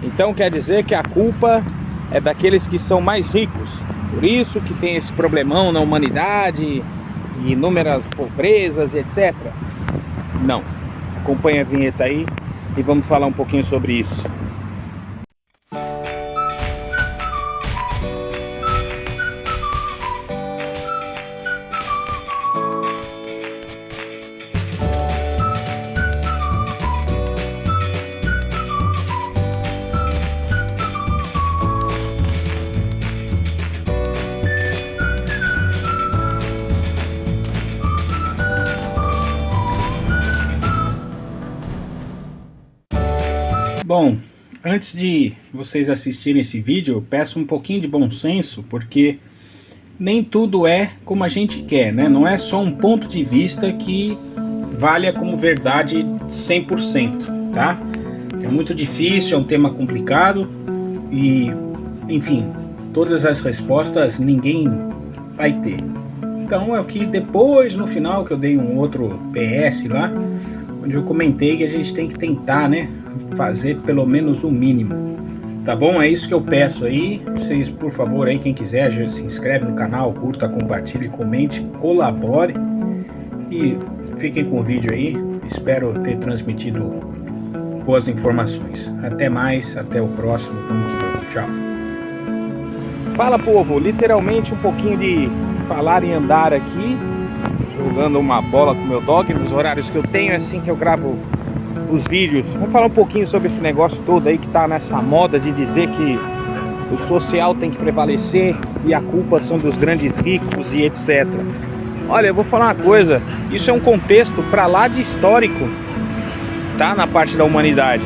Então quer dizer que a culpa é daqueles que são mais ricos. Por isso que tem esse problemão na humanidade, inúmeras pobrezas e etc. Não. Acompanha a vinheta aí e vamos falar um pouquinho sobre isso. Bom, antes de vocês assistirem esse vídeo, eu peço um pouquinho de bom senso, porque nem tudo é como a gente quer, né? Não é só um ponto de vista que valha como verdade 100%, tá? É muito difícil, é um tema complicado e, enfim, todas as respostas ninguém vai ter. Então é o que depois, no final, que eu dei um outro PS lá, onde eu comentei que a gente tem que tentar, né, fazer pelo menos o mínimo, tá bom? É isso que eu peço aí. Vocês, por favor, aí, quem quiser, já se inscreve no canal, curta, compartilhe, comente, colabore e fiquem com o vídeo aí. Espero ter transmitido boas informações. Até mais, até o próximo. Vamos que vamos. Tchau. Fala, povo, literalmente um pouquinho de falar e andar aqui, jogando uma bola com meu dog nos horários que eu tenho, é assim que eu gravo os vídeos. Vamos falar um pouquinho sobre esse negócio todo aí que tá nessa moda de dizer que o social tem que prevalecer e a culpa são dos grandes ricos e etc. Olha, eu vou falar uma coisa, isso é um contexto pra lá de histórico, tá? Na parte da humanidade.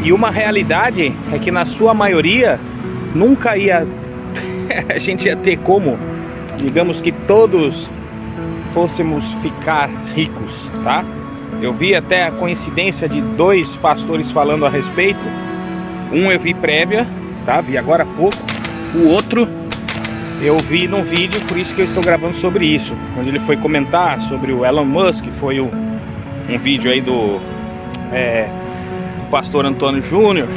E uma realidade é que na sua maioria nunca ia a gente ia ter como, digamos que todos fôssemos ficar ricos, tá? Eu vi até a coincidência de dois pastores falando a respeito. Um eu vi prévia, tá? Vi agora há pouco. O outro eu vi num vídeo, por isso que eu estou gravando sobre isso, onde ele foi comentar sobre o Elon Musk. Foi um vídeo aí do pastor Antônio Júnior,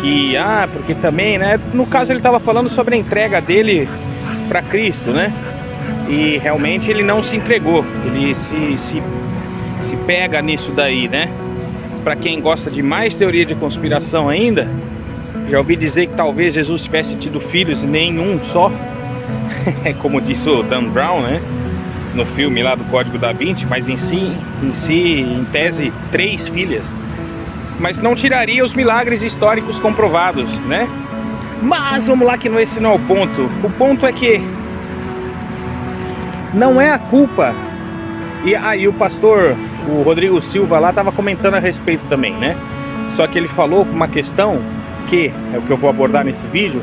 que, porque também, né? No caso ele estava falando sobre a entrega dele para Cristo, né? E realmente ele não se entregou, ele se pega nisso daí, né? Para quem gosta de mais teoria de conspiração ainda, já ouvi dizer que talvez Jesus tivesse tido filhos e nenhum só, como disse o Dan Brown, né? No filme lá do Código da Vinci, mas em tese, 3 filhas. Mas não tiraria os milagres históricos comprovados, né? Mas vamos lá, que esse não é o ponto. O ponto é que não é a culpa. E o pastor, o Rodrigo Silva lá, estava comentando a respeito também, né? Só que ele falou uma questão que é o que eu vou abordar nesse vídeo,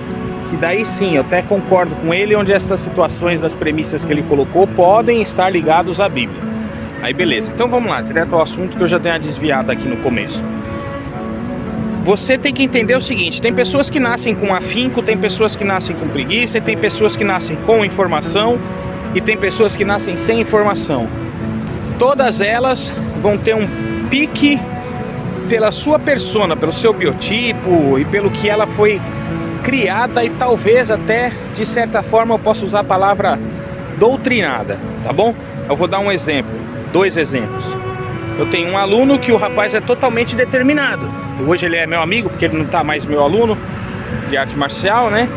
que daí sim, eu até concordo com ele, onde essas situações das premissas que ele colocou podem estar ligados à Bíblia. Aí beleza, então vamos lá, direto ao assunto, que eu já dei uma desviada aqui no começo. Você tem que entender o seguinte, tem pessoas que nascem com afinco, tem pessoas que nascem com preguiça, tem pessoas que nascem com informação e tem pessoas que nascem sem informação. Todas elas vão ter um pique pela sua persona, pelo seu biotipo e pelo que ela foi criada e talvez até, de certa forma, eu possa usar a palavra doutrinada, tá bom? Eu vou dar um exemplo, 2 exemplos. Eu tenho um aluno que o rapaz é totalmente determinado. Hoje ele é meu amigo, porque ele não está mais meu aluno de arte marcial, né?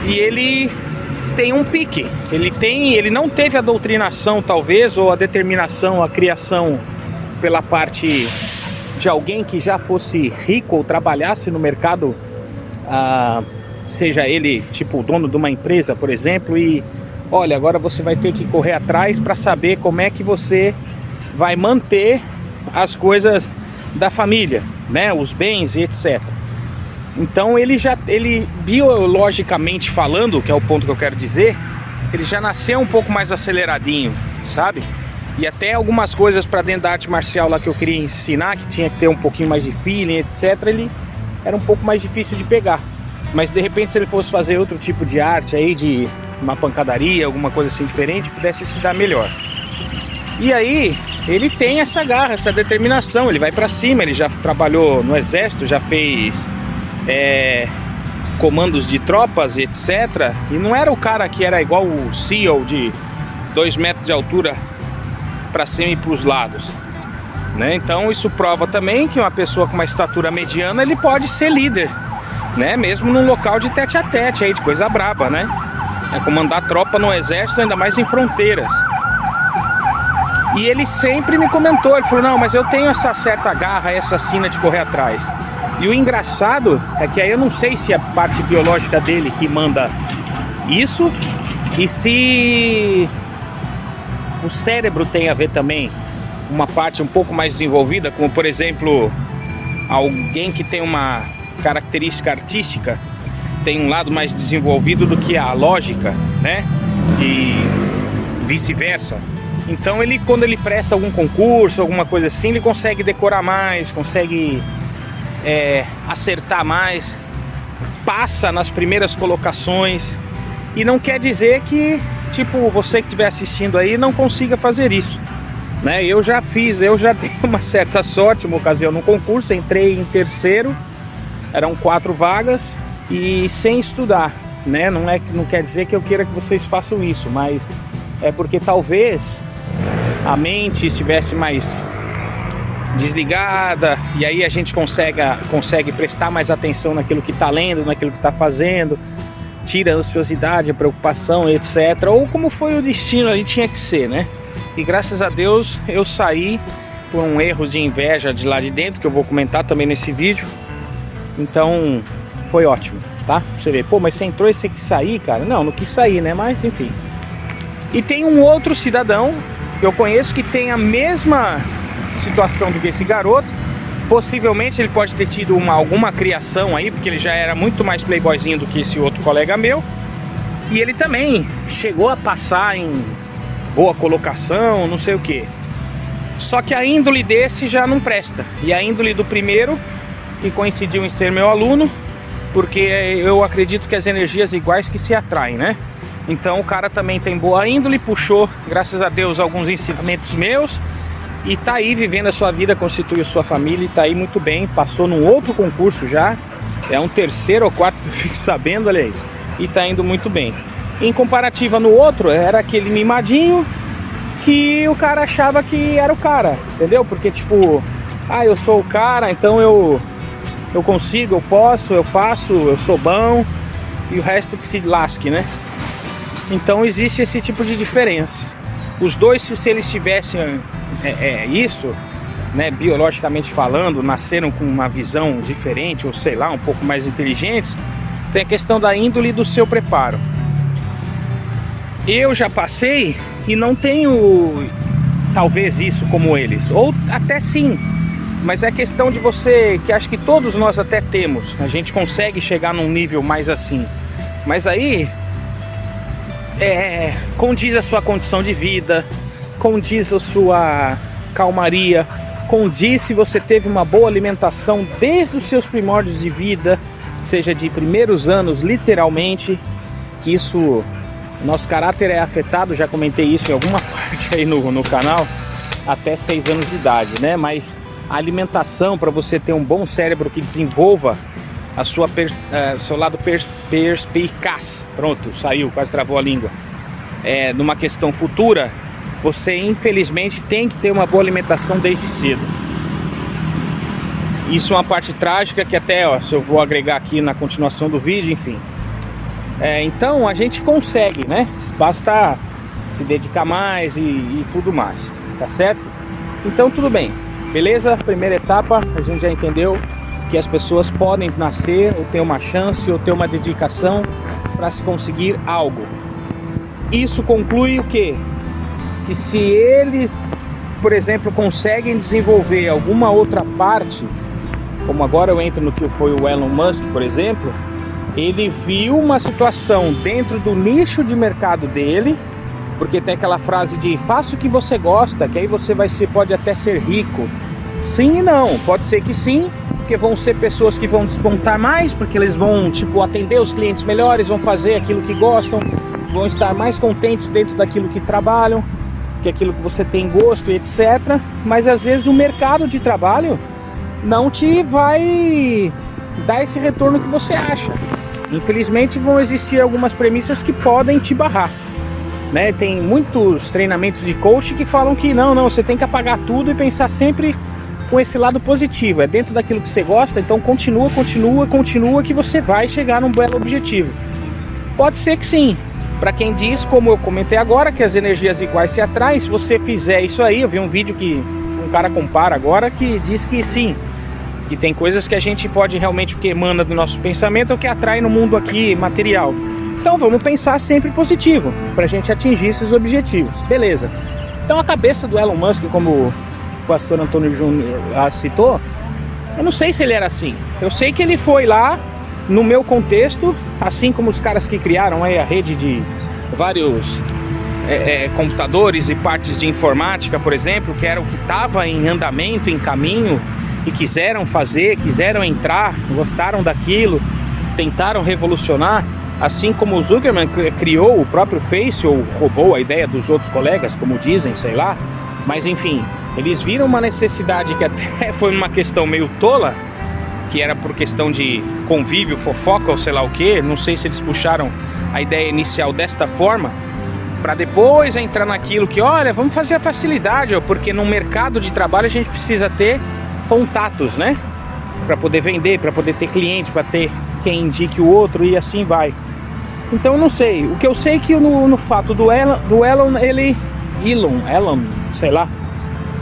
E ele tem um pique. Ele não teve a doutrinação, talvez, ou a determinação, a criação pela parte de alguém que já fosse rico ou trabalhasse no mercado, seja ele tipo o dono de uma empresa, por exemplo, e olha, agora você vai ter que correr atrás para saber como é que você vai manter as coisas da família, né, os bens e etc. Então ele biologicamente falando, que é o ponto que eu quero dizer, ele já nasceu um pouco mais aceleradinho, sabe? E até algumas coisas para dentro da arte marcial lá que eu queria ensinar, que tinha que ter um pouquinho mais de feeling, etc, ele era um pouco mais difícil de pegar. Mas de repente, se ele fosse fazer outro tipo de arte aí, de uma pancadaria, alguma coisa assim diferente, pudesse se dar melhor. E aí ele tem essa garra, essa determinação, ele vai pra cima, ele já trabalhou no exército, já fez comandos de tropas, etc. E não era o cara que era igual o SEAL de 2 metros de altura para cima e para os lados, né? Então isso prova também que uma pessoa com uma estatura mediana, ele pode ser líder, né? Mesmo num local de tete a tete aí, de coisa braba, né? É comandar tropa no exército, ainda mais em fronteiras. E ele sempre me comentou, ele falou, não, mas eu tenho essa certa garra, essa sina de correr atrás. E o engraçado é que aí eu não sei se é a parte biológica dele que manda isso, e se o cérebro tem a ver também, uma parte um pouco mais desenvolvida, como por exemplo, alguém que tem uma característica artística, tem um lado mais desenvolvido do que a lógica, né? E vice-versa. Então ele, quando ele presta algum concurso, alguma coisa assim, ele consegue decorar mais, consegue acertar mais, passa nas primeiras colocações. E não quer dizer que, tipo, você que estiver assistindo aí não consiga fazer isso, né? Eu já dei uma certa sorte, uma ocasião no concurso, entrei em terceiro, eram 4 vagas e sem estudar, né? Não quer dizer que eu queira que vocês façam isso, mas é porque talvez a mente estivesse mais desligada e aí a gente consegue prestar mais atenção naquilo que está lendo, naquilo que está fazendo, tira a ansiosidade, a preocupação, etc. Ou como foi o destino, ali tinha que ser, né? E graças a Deus eu saí por um erro de inveja de lá de dentro, que eu vou comentar também nesse vídeo. Então foi ótimo, tá? Você vê, pô, mas você entrou e você quis sair, cara? Não quis sair, né? Mas enfim. E tem um outro cidadão que eu conheço que tem a mesma situação do que esse garoto. Possivelmente ele pode ter tido alguma criação aí, porque ele já era muito mais playboyzinho do que esse outro colega meu. E ele também chegou a passar em boa colocação, não sei o que. Só que a índole desse já não presta. E a índole do primeiro, que coincidiu em ser meu aluno, porque eu acredito que as energias iguais que se atraem, né? Então o cara também tem boa índole, puxou, graças a Deus, alguns ensinamentos meus e tá aí vivendo a sua vida, constituiu sua família e tá aí muito bem. Passou num outro concurso já, é um 3º ou 4º que eu fico sabendo, olha aí, e tá indo muito bem. Em comparativa no outro, era aquele mimadinho que o cara achava que era o cara, entendeu? Porque tipo, eu sou o cara, então eu consigo, eu posso, eu faço, eu sou bom e o resto que se lasque, né? Então existe esse tipo de diferença. Os dois, se eles tivessem isso, né, biologicamente falando, nasceram com uma visão diferente, ou sei lá, um pouco mais inteligentes, tem a questão da índole e do seu preparo. Eu já passei e não tenho talvez isso como eles, ou até sim, mas é questão de você, que acho que todos nós até temos, a gente consegue chegar num nível mais assim, mas aí condiz a sua condição de vida, condiz a sua calmaria, condiz se você teve uma boa alimentação desde os seus primórdios de vida, seja de primeiros anos, literalmente, que isso, nosso caráter é afetado, já comentei isso em alguma parte aí no canal, até 6 anos de idade, né? Mas a alimentação, para você ter um bom cérebro que desenvolva a sua seu lado perspicaz, pronto, saiu, quase travou a língua, numa questão futura, você infelizmente tem que ter uma boa alimentação desde cedo. Isso é uma parte trágica que até, se eu vou agregar aqui na continuação do vídeo, enfim. Então a gente consegue, né? Basta se dedicar mais e tudo mais, tá certo? Então tudo bem, beleza? Primeira etapa, a gente já entendeu que as pessoas podem nascer ou ter uma chance ou ter uma dedicação para se conseguir algo. Isso conclui o quê? Que se eles, por exemplo, conseguem desenvolver alguma outra parte, como agora eu entro no que foi o Elon Musk, por exemplo, ele viu uma situação dentro do nicho de mercado dele, porque tem aquela frase de faça o que você gosta, que aí você pode até ser rico. Sim e não, pode ser que sim, porque vão ser pessoas que vão despontar mais, porque eles vão, tipo, atender os clientes melhores, vão fazer aquilo que gostam, vão estar mais contentes dentro daquilo que trabalham, que aquilo que você tem gosto e etc. Mas às vezes o mercado de trabalho não te vai dar esse retorno que você acha. Infelizmente vão existir algumas premissas que podem te barrar, né? Tem muitos treinamentos de coach que falam que não, você tem que apagar tudo e pensar sempre com esse lado positivo. É dentro daquilo que você gosta, então continua que você vai chegar num belo objetivo. Pode ser que sim, para quem diz, como eu comentei agora, que as energias iguais se atraem. Se você fizer isso aí, eu vi um vídeo que um cara compara agora, que diz que sim, que tem coisas que a gente pode realmente, o que emana do nosso pensamento é o que atrai no mundo aqui material. Então vamos pensar sempre positivo, para a gente atingir esses objetivos, beleza. Então a cabeça do Elon Musk, como o pastor Antônio Júnior citou, eu não sei se ele era assim. Eu sei que ele foi lá, no meu contexto, assim como os caras que criaram aí a rede de vários computadores e partes de informática, por exemplo, que era o que estava em andamento, em caminho, e quiseram fazer, quiseram entrar, gostaram daquilo, tentaram revolucionar, assim como o Zuckerman criou o próprio Face, ou roubou a ideia dos outros colegas, como dizem, sei lá. Mas enfim, eles viram uma necessidade que até foi uma questão meio tola, que era por questão de convívio, fofoca ou sei lá o que. Não sei se eles puxaram a ideia inicial desta forma, para depois entrar naquilo que, olha, vamos fazer a facilidade, porque no mercado de trabalho a gente precisa ter contatos, né? Para poder vender, para poder ter clientes, para ter quem indique o outro e assim vai. Então eu não sei. O que eu sei é que no fato do Elon, sei lá,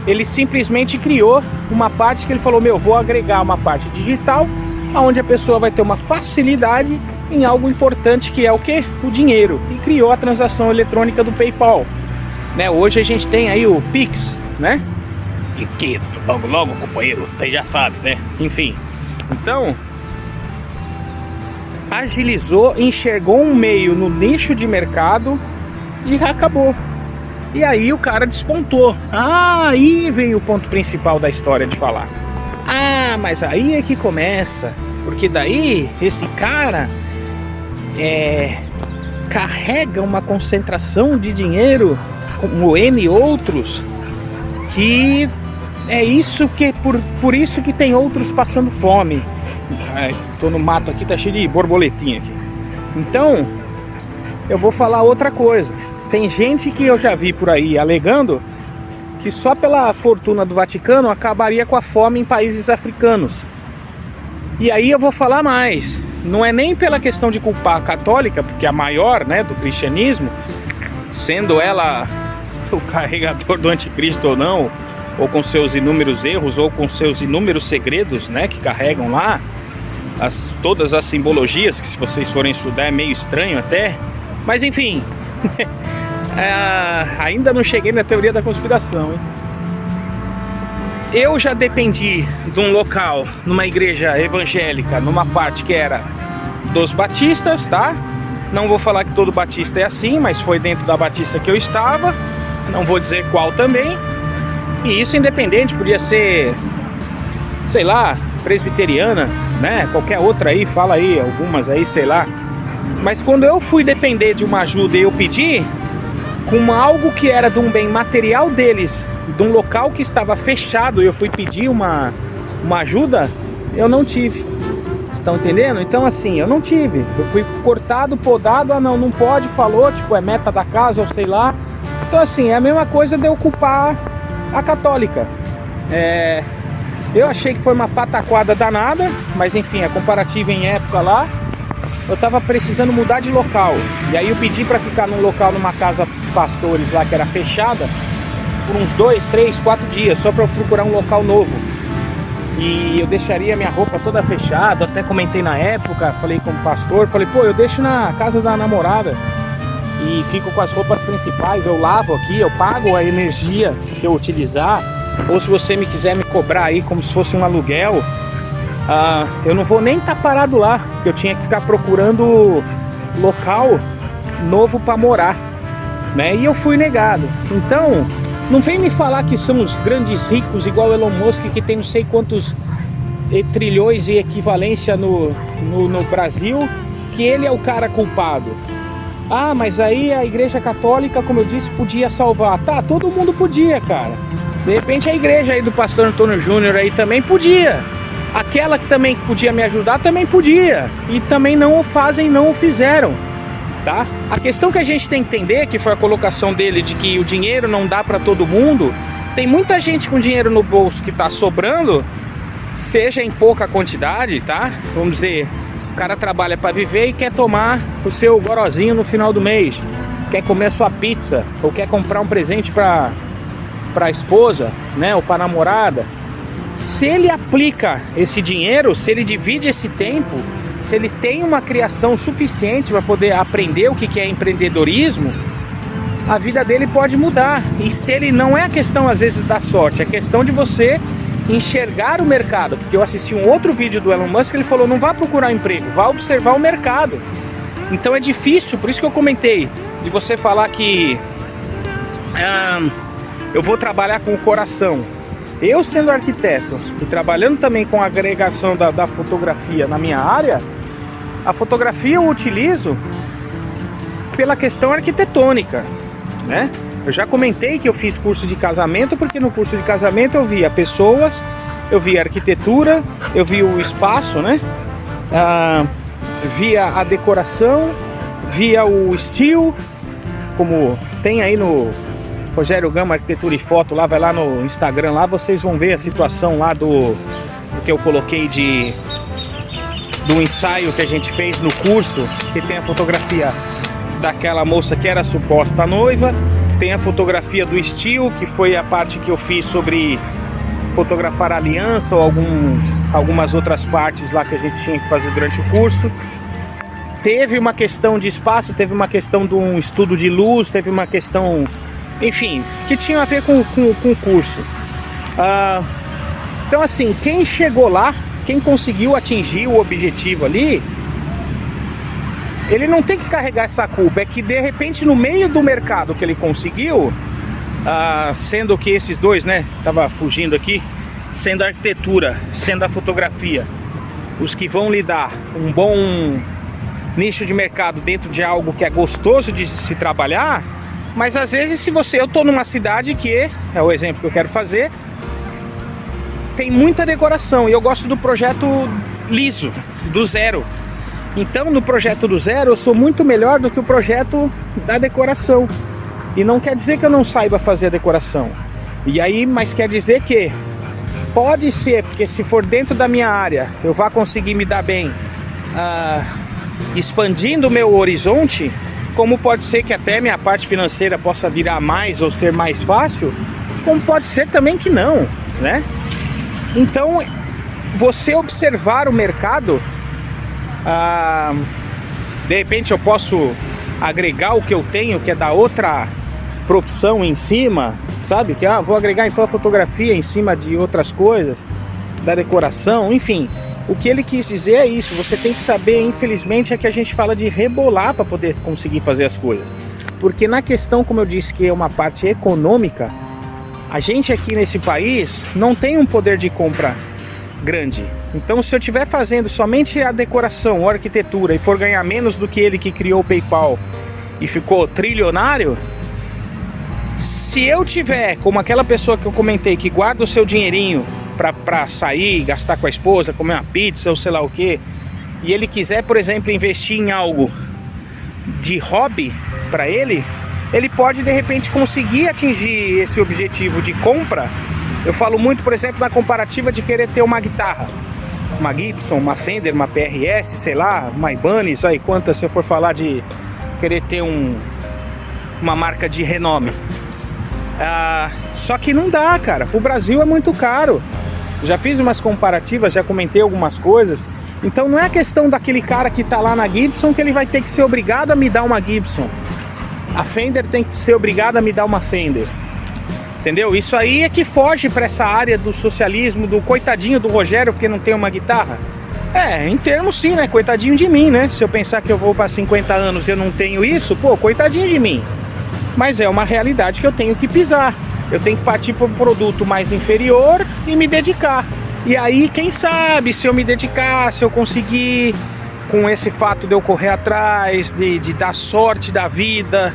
ele simplesmente criou uma parte que ele falou, vou agregar uma parte digital, onde a pessoa vai ter uma facilidade em algo importante, que é o quê? O dinheiro. E criou a transação eletrônica do PayPal, né? Hoje a gente tem aí o Pix, né? Que logo, companheiro, você já sabe, né? Enfim, então agilizou, enxergou um meio no nicho de mercado e acabou. E aí o cara despontou. Aí vem o ponto principal da história de falar. Mas aí é que começa, porque daí esse cara carrega uma concentração de dinheiro, como N outros, que é isso que por isso que tem outros passando fome. Tô no mato aqui, tá cheio de borboletinha aqui. Então eu vou falar outra coisa. Tem gente que eu já vi por aí alegando que só pela fortuna do Vaticano acabaria com a fome em países africanos. E aí eu vou falar mais. Não é nem pela questão de culpar a católica, porque a maior, né, do cristianismo, sendo ela o carregador do anticristo ou não, ou com seus inúmeros erros, ou com seus inúmeros segredos, né, que carregam lá, todas as simbologias, que se vocês forem estudar é meio estranho até, mas enfim, ainda não cheguei na teoria da conspiração, hein? Eu já dependi de um local, numa igreja evangélica, numa parte que era dos batistas, tá? Não vou falar que todo batista é assim, mas foi dentro da batista que eu estava, não vou dizer qual também. E isso independente, podia ser, sei lá, presbiteriana, né? Qualquer outra aí, fala aí, algumas aí, sei lá. Mas quando eu fui depender de uma ajuda e eu pedi, com algo que era de um bem material deles, de um local que estava fechado, e eu fui pedir uma ajuda, eu não tive. Estão entendendo? Então assim, eu não tive. Eu fui cortado, podado, não pode, falou, tipo, é meta da casa, ou sei lá. Então assim, é a mesma coisa de eu culpar a católica. Eu achei que foi uma pataquada danada, mas enfim, a comparativa em época lá, eu tava precisando mudar de local. E aí eu pedi para ficar num local, numa casa pastores lá que era fechada, por uns 2, 3, 4 dias, só para eu procurar um local novo. E eu deixaria minha roupa toda fechada, até comentei na época, falei como pastor, falei, eu deixo na casa da namorada e fico com as roupas principais, eu lavo aqui, eu pago a energia que eu utilizar, ou se você me quiser me cobrar aí como se fosse um aluguel, eu não vou nem estar parado lá, porque eu tinha que ficar procurando local novo para morar, né? E eu fui negado. Então, não vem me falar que são os grandes ricos igual Elon Musk, que tem não sei quantos trilhões e equivalência no Brasil, que ele é o cara culpado. Mas aí a igreja católica, como eu disse, podia salvar. Tá, todo mundo podia, cara. De repente a igreja aí do pastor Antônio Júnior aí também podia. Aquela que também podia me ajudar, também podia. E também não o fazem, não o fizeram. Tá? A questão que a gente tem que entender, que foi a colocação dele de que o dinheiro não dá para todo mundo, tem muita gente com dinheiro no bolso que tá sobrando, seja em pouca quantidade, tá? Vamos dizer, o cara trabalha para viver e quer tomar o seu gorozinho no final do mês, quer comer a sua pizza, ou quer comprar um presente para a esposa, né, ou para a namorada. Se ele aplica esse dinheiro, se ele divide esse tempo, se ele tem uma criação suficiente para poder aprender o que é empreendedorismo, a vida dele pode mudar. E se ele não é a questão às vezes da sorte, é questão de você enxergar o mercado. Porque eu assisti um outro vídeo do Elon Musk, ele falou, não vá procurar emprego, vá observar o mercado. Então é difícil, por isso que eu comentei, de você falar que eu vou trabalhar com o coração. Eu sendo arquiteto e trabalhando também com a agregação da fotografia na minha área, a fotografia eu utilizo pela questão arquitetônica, né? Eu já comentei que eu fiz curso de casamento, porque no curso de casamento eu via pessoas, eu via arquitetura, eu via o espaço, né? Via a decoração, via o estilo, como tem aí no Rogério Gama Arquitetura e Foto, lá, vai lá no Instagram, lá vocês vão ver a situação lá do que eu coloquei do ensaio que a gente fez no curso, que tem a fotografia daquela moça que era suposta noiva, tem a fotografia do estilo, que foi a parte que eu fiz sobre fotografar a aliança, ou algumas outras partes lá que a gente tinha que fazer durante o curso. Teve uma questão de espaço, teve uma questão de um estudo de luz, teve uma questão, enfim, que tinha a ver com o curso. Então assim, quem chegou lá, quem conseguiu atingir o objetivo ali, ele não tem que carregar essa culpa. É que de repente no meio do mercado que ele conseguiu, sendo que esses dois, né, tava fugindo aqui, sendo a arquitetura, sendo a fotografia, os que vão lhe dar um bom nicho de mercado dentro de algo que é gostoso de se trabalhar. Mas às vezes, eu tô numa cidade que, é o exemplo que eu quero fazer, tem muita decoração, e eu gosto do projeto liso, do zero. Então no projeto do zero eu sou muito melhor do que o projeto da decoração. E não quer dizer que eu não saiba fazer a decoração. E aí, mas quer dizer que pode ser, porque se for dentro da minha área, eu vá conseguir me dar bem, expandindo o meu horizonte. Como pode ser que até minha parte financeira possa virar mais ou ser mais fácil, como pode ser também que não, né? Então, você observar o mercado, de repente eu posso agregar o que eu tenho, que é da outra profissão em cima, sabe? Que vou agregar então a fotografia em cima de outras coisas, da decoração, enfim. O que ele quis dizer é isso, você tem que saber, infelizmente, é que a gente fala de rebolar para poder conseguir fazer as coisas. Porque na questão, como eu disse, que é uma parte econômica, a gente aqui nesse país não tem um poder de compra grande. Então, se eu estiver fazendo somente a decoração ou a arquitetura e for ganhar menos do que ele que criou o PayPal e ficou trilionário, se eu tiver como aquela pessoa que eu comentei, que guarda o seu dinheirinho para sair, gastar com a esposa, comer uma pizza ou sei lá o que, e ele quiser, por exemplo, investir em algo de hobby para ele pode de repente conseguir atingir esse objetivo de compra. Eu falo muito, por exemplo, na comparativa de querer ter uma guitarra, uma Gibson, uma Fender, uma PRS, sei lá, uma Ibanez, aí quantas, se eu for falar de querer ter uma marca de renome. Só que não dá, cara, o Brasil é muito caro. Já fiz umas comparativas, já comentei algumas coisas. Então não é a questão daquele cara que tá lá na Gibson que ele vai ter que ser obrigado a me dar uma Gibson. A Fender tem que ser obrigada a me dar uma Fender. Entendeu? Isso aí é que foge para essa área do socialismo, do coitadinho do Rogério porque não tem uma guitarra. Em termos sim, né? Coitadinho de mim, né? Se eu pensar que eu vou para 50 anos e eu não tenho isso, pô, coitadinho de mim. Mas é uma realidade que eu tenho que pisar. Eu tenho que partir para um produto mais inferior e me dedicar. E aí, quem sabe, se eu me dedicar, se eu conseguir, com esse fato de eu correr atrás, de dar sorte da vida,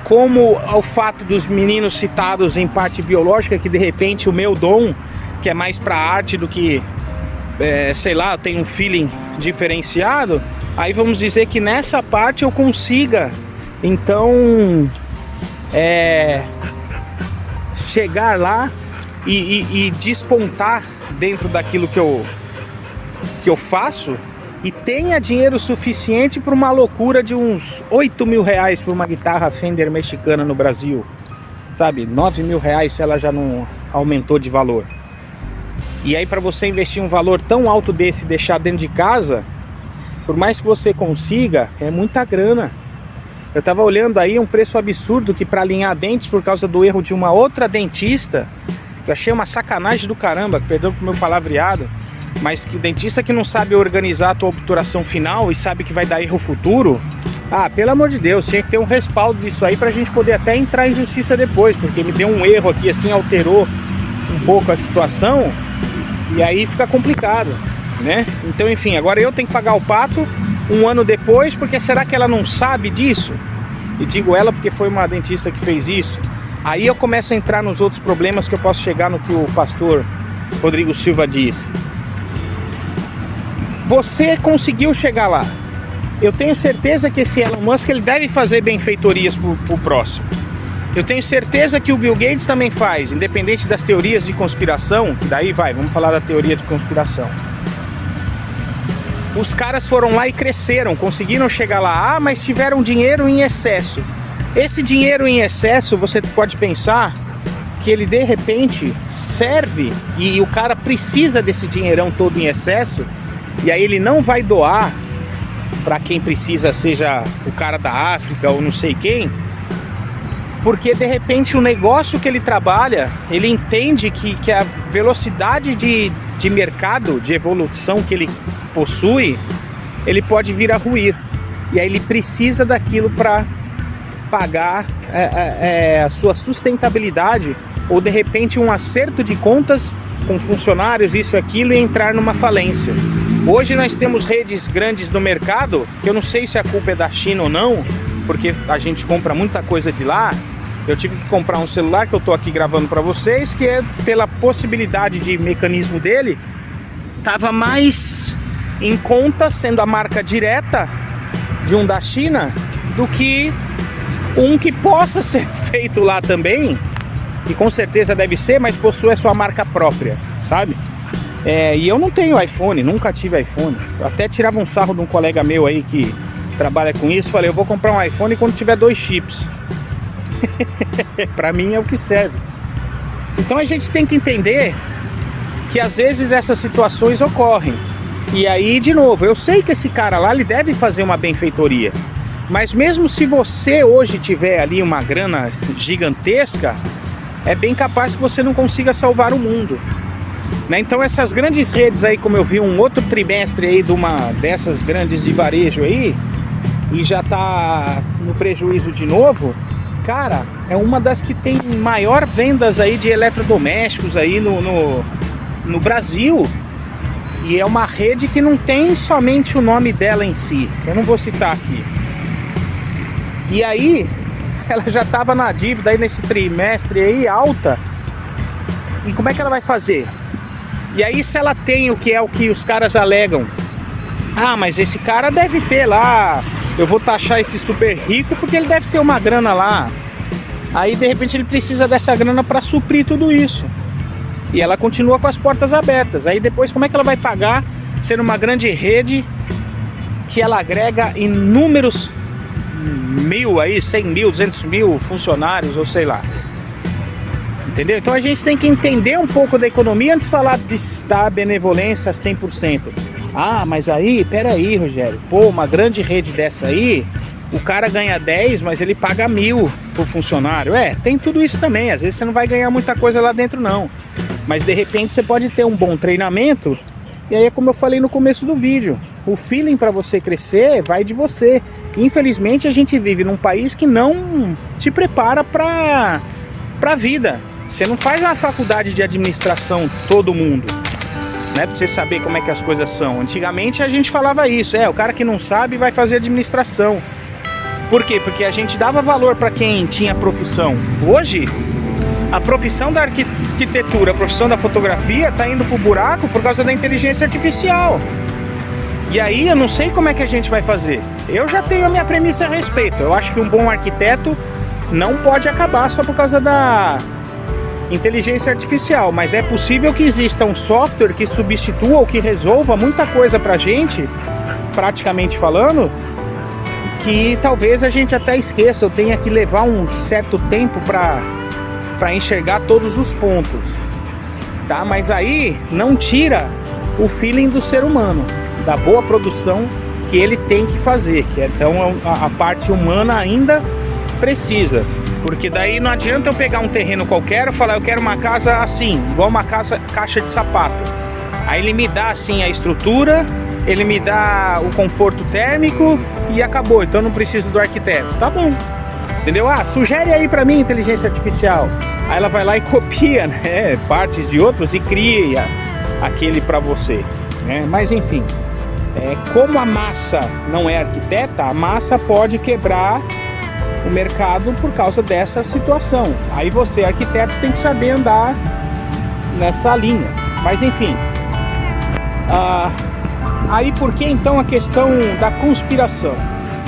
como o fato dos meninos citados em parte biológica, que de repente o meu dom, que é mais para arte do que sei lá, tem um feeling diferenciado, aí vamos dizer que nessa parte eu consiga, então, chegar lá e despontar dentro daquilo que eu faço e tenha dinheiro suficiente para uma loucura de uns 8 mil reais por uma guitarra Fender mexicana no Brasil, sabe? 9 mil reais se ela já não aumentou de valor. E aí para você investir um valor tão alto desse e deixar dentro de casa, por mais que você consiga, é muita grana. Eu tava olhando aí um preço absurdo que para alinhar dentes por causa do erro de uma outra dentista, eu achei uma sacanagem do caramba, perdão pro meu palavreado, mas que dentista que não sabe organizar a tua obturação final e sabe que vai dar erro futuro, pelo amor de Deus, tinha que ter um respaldo disso aí pra gente poder até entrar em justiça depois, porque me deu um erro aqui assim, alterou um pouco a situação e aí fica complicado, né? Então enfim, agora eu tenho que pagar o pato um ano depois, porque será que ela não sabe disso? E digo ela porque foi uma dentista que fez isso. Aí eu começo a entrar nos outros problemas que eu posso chegar no que o pastor Rodrigo Silva disse. Você conseguiu chegar lá. Eu tenho certeza que esse Elon Musk ele deve fazer benfeitorias pro próximo. Eu tenho certeza que o Bill Gates também faz, independente das teorias de conspiração, que daí vamos falar da teoria de conspiração. Os caras foram lá e cresceram, conseguiram chegar lá, mas tiveram dinheiro em excesso. Esse dinheiro em excesso, você pode pensar que ele de repente serve e o cara precisa desse dinheirão todo em excesso, e aí ele não vai doar para quem precisa, seja o cara da África ou não sei quem, porque de repente o negócio que ele trabalha, ele entende que a velocidade de mercado, de evolução que ele possui, ele pode vir a ruir, e aí ele precisa daquilo para pagar a sua sustentabilidade, ou de repente um acerto de contas com funcionários, isso e aquilo, e entrar numa falência. Hoje nós temos redes grandes no mercado, que eu não sei se a culpa é da China ou não, porque a gente compra muita coisa de lá. Eu tive que comprar um celular que eu tô aqui gravando para vocês, que é pela possibilidade de mecanismo dele, tava mais em conta sendo a marca direta de um da China do que um que possa ser feito lá também, que com certeza deve ser, mas possui a sua marca própria, sabe? E eu não tenho iPhone, nunca tive iPhone. Eu até tirava um sarro de um colega meu aí que trabalha com isso, falei, eu vou comprar um iPhone quando tiver 2 chips. Pra mim é o que serve. Então a gente tem que entender que às vezes essas situações ocorrem. E aí, de novo, eu sei que esse cara lá, ele deve fazer uma benfeitoria. Mas mesmo se você hoje tiver ali uma grana gigantesca, é bem capaz que você não consiga salvar o mundo, né? Então essas grandes redes aí, como eu vi um outro trimestre aí de uma dessas grandes de varejo aí, e já tá no prejuízo de novo, cara, é uma das que tem maior vendas aí de eletrodomésticos aí no Brasil. E é uma rede que não tem somente o nome dela em si, eu não vou citar aqui. E aí, ela já estava na dívida aí nesse trimestre aí alta. E como é que ela vai fazer? E aí, se ela tem o que os caras alegam, mas esse cara deve ter lá, eu vou taxar esse super rico porque ele deve ter uma grana lá. Aí de repente ele precisa dessa grana para suprir tudo isso. E ela continua com as portas abertas. Aí depois como é que ela vai pagar sendo uma grande rede que ela agrega inúmeros 1.000 aí, 100 mil, 200 mil funcionários, ou sei lá. Entendeu? Então a gente tem que entender um pouco da economia antes de falar da benevolência 100%. Mas aí, peraí, Rogério, uma grande rede dessa aí, o cara ganha 10, mas ele paga 1.000 pro funcionário. Tem tudo isso também. Às vezes você não vai ganhar muita coisa lá dentro não, mas de repente você pode ter um bom treinamento. E aí é como eu falei no começo do vídeo, o feeling para você crescer vai de você. Infelizmente a gente vive num país que não te prepara para a vida. Você não faz uma faculdade de administração todo mundo, né, pra você saber como é que as coisas são. Antigamente a gente falava isso, o cara que não sabe vai fazer administração. Por quê? Porque a gente dava valor para quem tinha profissão. Hoje A profissão da arquitetura, a profissão da fotografia está indo pro buraco por causa da inteligência artificial. E aí eu não sei como é que a gente vai fazer. Eu já tenho a minha premissa a respeito. Eu acho que um bom arquiteto não pode acabar só por causa da inteligência artificial, mas é possível que exista um software que substitua ou que resolva muita coisa pra gente, praticamente falando, que talvez a gente até esqueça, eu tenha que levar um certo tempo para enxergar todos os pontos, tá? Mas aí não tira o feeling do ser humano, da boa produção que ele tem que fazer, que então a parte humana ainda precisa, porque daí não adianta eu pegar um terreno qualquer e falar eu quero uma casa assim, igual uma caixa de sapato. Aí ele me dá assim a estrutura, ele me dá o conforto térmico e acabou, então eu não preciso do arquiteto. Tá bom, entendeu? Ah, sugere aí pra mim inteligência artificial. Aí ela vai lá e copia, né, partes de outros e cria aquele pra você, né? Mas enfim, como a massa não é arquiteta, a massa pode quebrar o mercado por causa dessa situação. Aí você, arquiteto, tem que saber andar nessa linha. Mas enfim, aí por que então a questão da conspiração?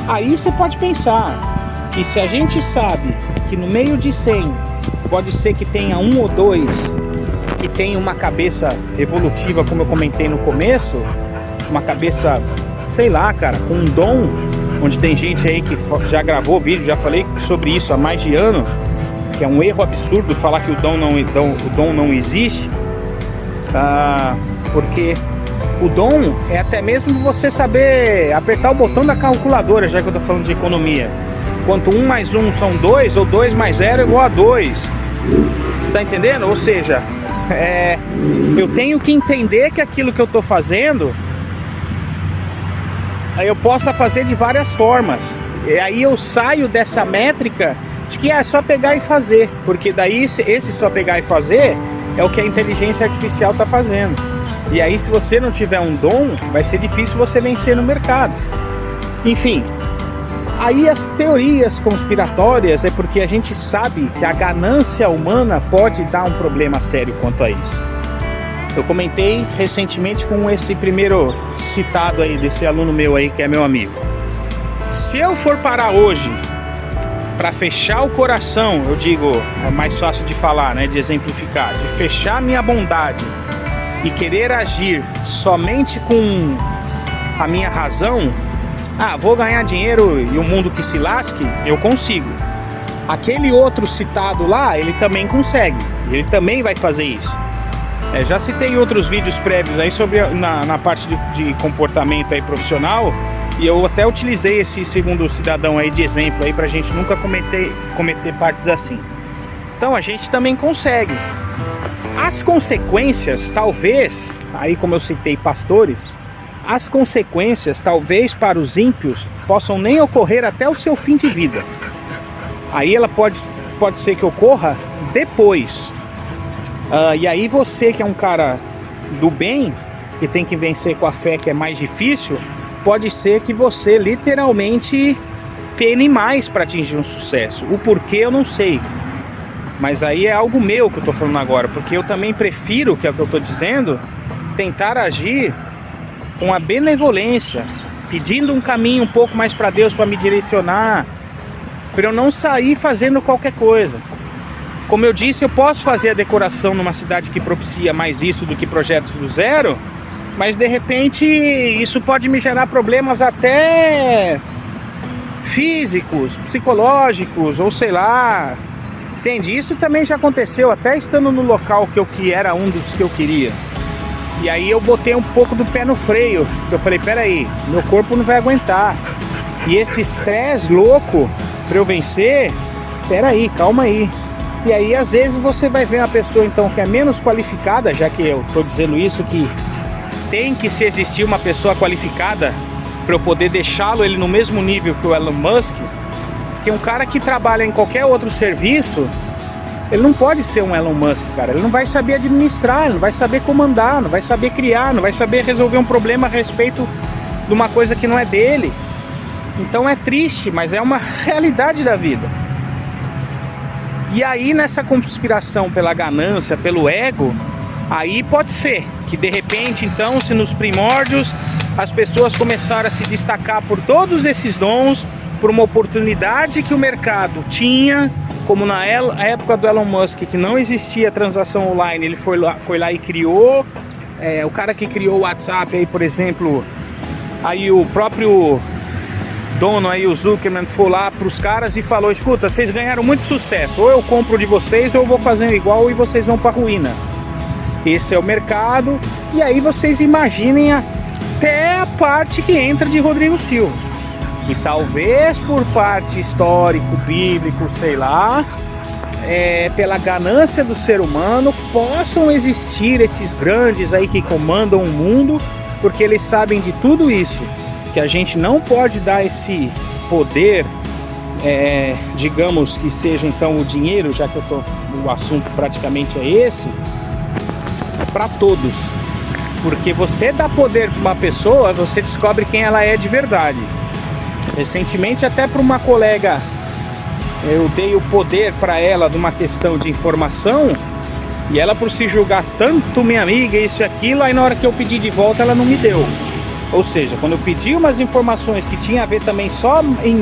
Aí você pode pensar que se a gente sabe que no meio de 100 pode ser que tenha um ou dois que tenha uma cabeça evolutiva, como eu comentei no começo, uma cabeça, sei lá, cara, com um dom, onde tem gente aí que já gravou vídeo, já falei sobre isso há mais de ano, que é um erro absurdo falar que o dom não existe, porque o dom é até mesmo você saber apertar o botão da calculadora, já que eu tô falando de economia. Quanto 1 mais 1 são 2, ou 2 mais 0 é igual a 2. Você tá entendendo? Ou seja, eu tenho que entender que aquilo que eu tô fazendo eu possa fazer de várias formas. E aí eu saio dessa métrica de que é só pegar e fazer, porque daí esse só pegar e fazer é o que a inteligência artificial está fazendo. E aí se você não tiver um dom, vai ser difícil você vencer no mercado. Enfim, aí as teorias conspiratórias é porque a gente sabe que a ganância humana pode dar um problema sério quanto a isso. Eu comentei recentemente com esse primeiro citado aí, desse aluno meu aí, que é meu amigo. Se eu for parar hoje para fechar o coração, eu digo, é mais fácil de falar, né, de exemplificar, de fechar minha bondade e querer agir somente com a minha razão, vou ganhar dinheiro e o mundo que se lasque, eu consigo. Aquele outro citado lá, ele também consegue, ele também vai fazer isso. Já citei em outros vídeos prévios aí sobre na parte de comportamento aí profissional, e eu até utilizei esse segundo cidadão aí de exemplo aí pra gente nunca cometer partes assim. Então a gente também consegue. As consequências, talvez, aí como eu citei pastores, as consequências talvez para os ímpios possam nem ocorrer até o seu fim de vida. Aí ela pode ser que ocorra depois. E aí você que é um cara do bem, que tem que vencer com a fé, que é mais difícil, pode ser que você literalmente pene mais para atingir um sucesso. O porquê eu não sei, mas aí é algo meu que eu tô falando agora, porque eu também prefiro, que é o que eu tô dizendo, tentar agir com a benevolência, pedindo um caminho um pouco mais para Deus, para me direcionar, para eu não sair fazendo qualquer coisa. Como eu disse, eu posso fazer a decoração numa cidade que propicia mais isso do que projetos do zero, mas de repente isso pode me gerar problemas até físicos, psicológicos, ou sei lá. Entende? Isso também já aconteceu, até estando no local que era um dos que eu queria. E aí eu botei um pouco do pé no freio, porque eu falei, peraí, meu corpo não vai aguentar. E esse estresse louco para eu vencer, peraí, calma aí. E aí às vezes você vai ver uma pessoa então que é menos qualificada, já que eu estou dizendo isso, que tem que se existir uma pessoa qualificada para eu poder deixá-lo ele no mesmo nível que o Elon Musk, que um cara que trabalha em qualquer outro serviço, ele não pode ser um Elon Musk, cara. Ele não vai saber administrar, ele não vai saber comandar, não vai saber criar, não vai saber resolver um problema a respeito de uma coisa que não é dele. Então é triste, mas é uma realidade da vida. E aí nessa conspiração pela ganância, pelo ego, aí pode ser que de repente então, se nos primórdios as pessoas começaram a se destacar por todos esses dons, por uma oportunidade que o mercado tinha, como na época do Elon Musk, que não existia transação online, ele foi lá e criou. O cara que criou o WhatsApp aí, por exemplo, aí o próprio dono aí, o Zuckerman, foi lá para os caras e falou: escuta, vocês ganharam muito sucesso, ou eu compro de vocês ou eu vou fazendo igual e vocês vão para a ruína. Esse é o mercado. E aí vocês imaginem até a parte que entra de Rodrigo Silva, que talvez por parte histórico, bíblico, sei lá, pela ganância do ser humano, possam existir esses grandes aí que comandam o mundo, porque eles sabem de tudo isso, que a gente não pode dar esse poder, digamos que seja então o dinheiro, já que o assunto praticamente é esse, para todos. Porque você dá poder para uma pessoa, você descobre quem ela é de verdade. Recentemente, até para uma colega, eu dei o poder para ela de uma questão de informação, e ela, por se julgar tanto minha amiga, isso e aquilo, aí na hora que eu pedi de volta ela não me deu. Ou seja, quando eu pedi umas informações que tinha a ver também só em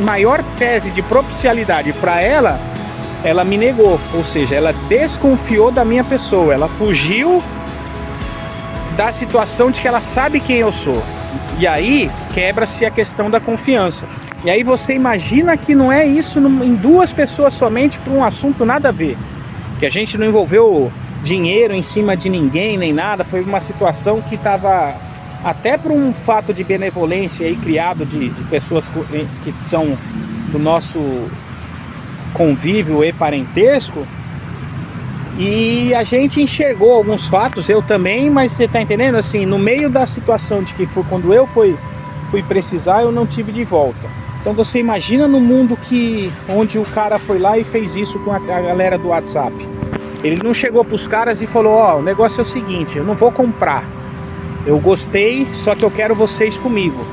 maior tese de propicialidade para ela, ela me negou. Ou seja, ela desconfiou da minha pessoa, ela fugiu da situação de que ela sabe quem eu sou. E aí quebra-se a questão da confiança. E aí você imagina que não é isso em duas pessoas somente, para um assunto nada a ver, que a gente não envolveu dinheiro em cima de ninguém nem nada. Foi uma situação que estava até por um fato de benevolência aí criado de pessoas que são do nosso convívio e parentesco, e a gente enxergou alguns fatos, eu também, mas você tá entendendo, assim, no meio da situação de que foi quando eu fui precisar, eu não tive de volta. Então você imagina no mundo onde o cara foi lá e fez isso com a galera do WhatsApp. Ele não chegou pros caras e falou: ó, o negócio é o seguinte, eu não vou comprar, eu gostei, só que eu quero vocês comigo.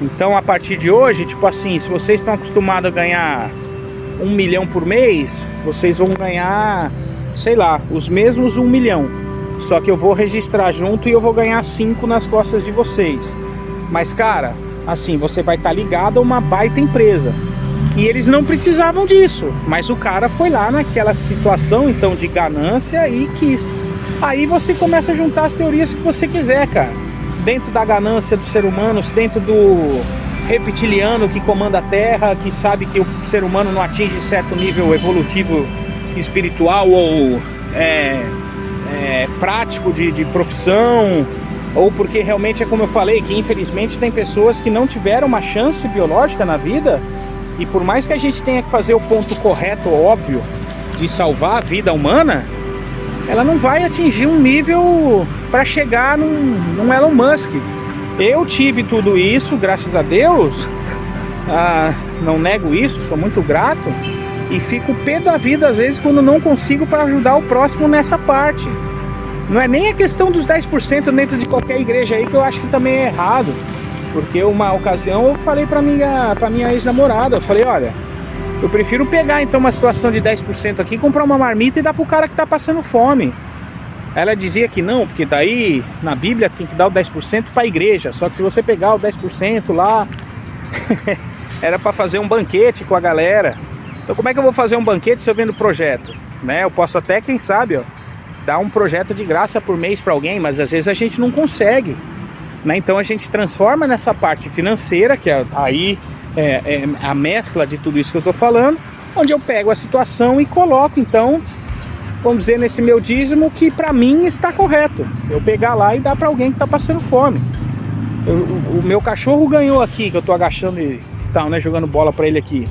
Então a partir de hoje, tipo assim, se vocês estão acostumados a ganhar 1 milhão por mês, vocês vão ganhar, sei lá, os mesmos 1 milhão. Só que eu vou registrar junto e eu vou ganhar 5 nas costas de vocês. Mas cara, assim, você vai estar ligado a uma baita empresa. E eles não precisavam disso, mas o cara foi lá naquela situação então de ganância e quis. Aí você começa a juntar as teorias que você quiser, cara. Dentro da ganância do ser humano, dentro do reptiliano que comanda a Terra, que sabe que o ser humano não atinge certo nível evolutivo espiritual ou prático de profissão, ou porque realmente é como eu falei, que infelizmente tem pessoas que não tiveram uma chance biológica na vida, e por mais que a gente tenha que fazer o ponto correto, óbvio, de salvar a vida humana, ela não vai atingir um nível para chegar num Elon Musk. Eu tive tudo isso, graças a Deus, não nego isso, sou muito grato, e fico pé da vida às vezes quando não consigo para ajudar o próximo nessa parte. Não é nem a questão dos 10% dentro de qualquer igreja aí, que eu acho que também é errado, porque uma ocasião eu falei para minha ex-namorada, eu falei: olha, eu prefiro pegar então uma situação de 10% aqui, comprar uma marmita e dar pro cara que tá passando fome. Ela dizia que não, porque daí na Bíblia tem que dar o 10% para a igreja. Só que se você pegar o 10% lá, era para fazer um banquete com a galera. Então como é que eu vou fazer um banquete se eu vendo projeto? Né? Eu posso até, quem sabe, dar um projeto de graça por mês para alguém, mas às vezes a gente não consegue. Né? Então a gente transforma nessa parte financeira, que é a mescla de tudo isso que eu estou falando, onde eu pego a situação e coloco, então, vamos dizer, nesse meu dízimo, que para mim está correto. Eu pegar lá e dar para alguém que está passando fome. O meu cachorro ganhou aqui, que eu estou agachando e tal, né, jogando bola para ele aqui.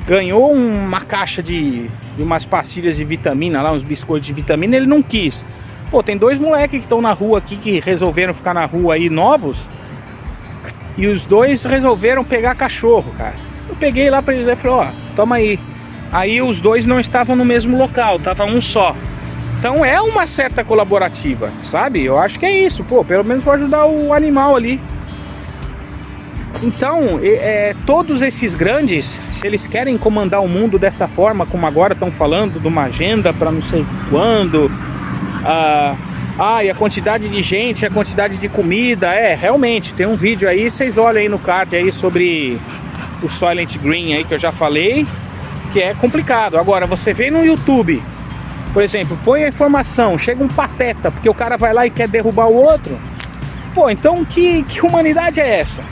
Ganhou uma caixa de umas pastilhas de vitamina lá, uns biscoitos de vitamina, ele não quis. Pô, tem 2 moleques que estão na rua aqui, que resolveram ficar na rua aí, novos, e os 2 resolveram pegar cachorro, cara. Eu peguei lá para eles e falei: ó, toma aí. Aí os 2 não estavam no mesmo local, tava um só. Então é uma certa colaborativa, sabe? Eu acho que é isso, pô, pelo menos vou ajudar o animal ali. Então, todos esses grandes, se eles querem comandar o mundo dessa forma, como agora estão falando, de uma agenda para não sei quando, e a quantidade de gente, a quantidade de comida, realmente, tem um vídeo aí, vocês olham aí no card aí sobre o Soylent Green aí que eu já falei, que é complicado. Agora, você vê no YouTube, por exemplo, põe a informação, chega um pateta, porque o cara vai lá e quer derrubar o outro. Pô, então que humanidade é essa?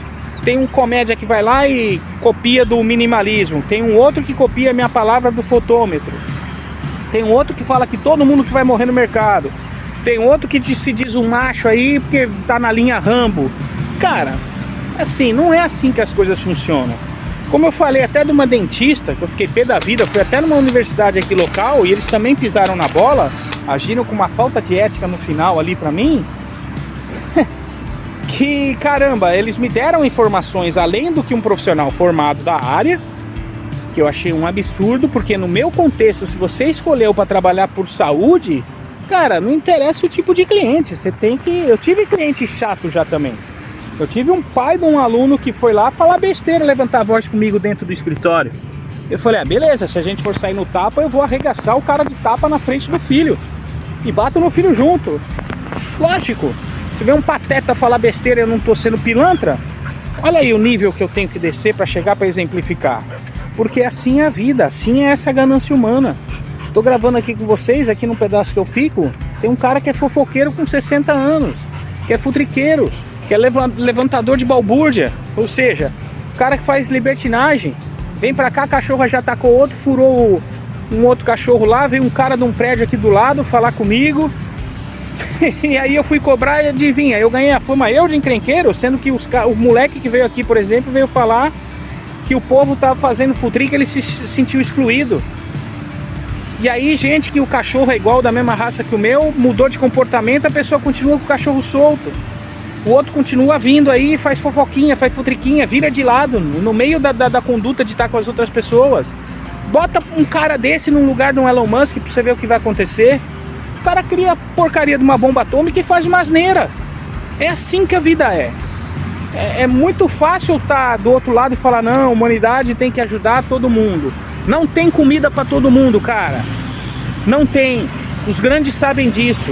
Tem um comédia que vai lá e copia do minimalismo. Tem um outro que copia a minha palavra do fotômetro. Tem um outro que fala que todo mundo que vai morrer no mercado. Tem outro que se diz um macho aí porque tá na linha Rambo. Cara, assim, não é assim que as coisas funcionam. Como eu falei até de uma dentista, que eu fiquei pé da vida, fui até numa universidade aqui local e eles também pisaram na bola, agiram com uma falta de ética no final ali pra mim. Que caramba, eles me deram informações além do que um profissional formado da área, que eu achei um absurdo, porque no meu contexto, se você escolheu para trabalhar por saúde, cara, não interessa o tipo de cliente, você tem que... Eu tive cliente chato já também. Eu tive um pai de um aluno que foi lá falar besteira, levantar a voz comigo dentro do escritório. Eu falei, beleza, se a gente for sair no tapa, eu vou arregaçar o cara de tapa na frente do filho e bato no filho junto. Lógico. Se vê um pateta falar besteira e eu não tô sendo pilantra, olha aí o nível que eu tenho que descer para chegar para exemplificar. Porque assim é a vida, assim é essa ganância humana. Tô gravando aqui com vocês, aqui num pedaço que eu fico, tem um cara que é fofoqueiro com 60 anos, que é futriqueiro, que é levantador de balbúrdia, ou seja, o cara que faz libertinagem, vem pra cá, a cachorra já atacou outro, furou um outro cachorro lá, veio um cara de um prédio aqui do lado falar comigo. E aí eu fui cobrar e adivinha, eu ganhei a fama eu de encrenqueiro, sendo que o moleque que veio aqui, por exemplo, veio falar que o povo tava fazendo futrica, ele se sentiu excluído. E aí, gente, que o cachorro é igual, da mesma raça que o meu, mudou de comportamento, a pessoa continua com o cachorro solto. O outro continua vindo aí, faz fofoquinha, faz futriquinha, vira de lado, no meio da conduta de estar com as outras pessoas. Bota um cara desse num lugar de um Elon Musk pra você ver o que vai acontecer. O cara cria a porcaria de uma bomba atômica e faz uma asneira. É assim que a vida é. É muito fácil estar do outro lado e falar, não, a humanidade tem que ajudar todo mundo. Não tem comida para todo mundo, cara. Não tem. Os grandes sabem disso.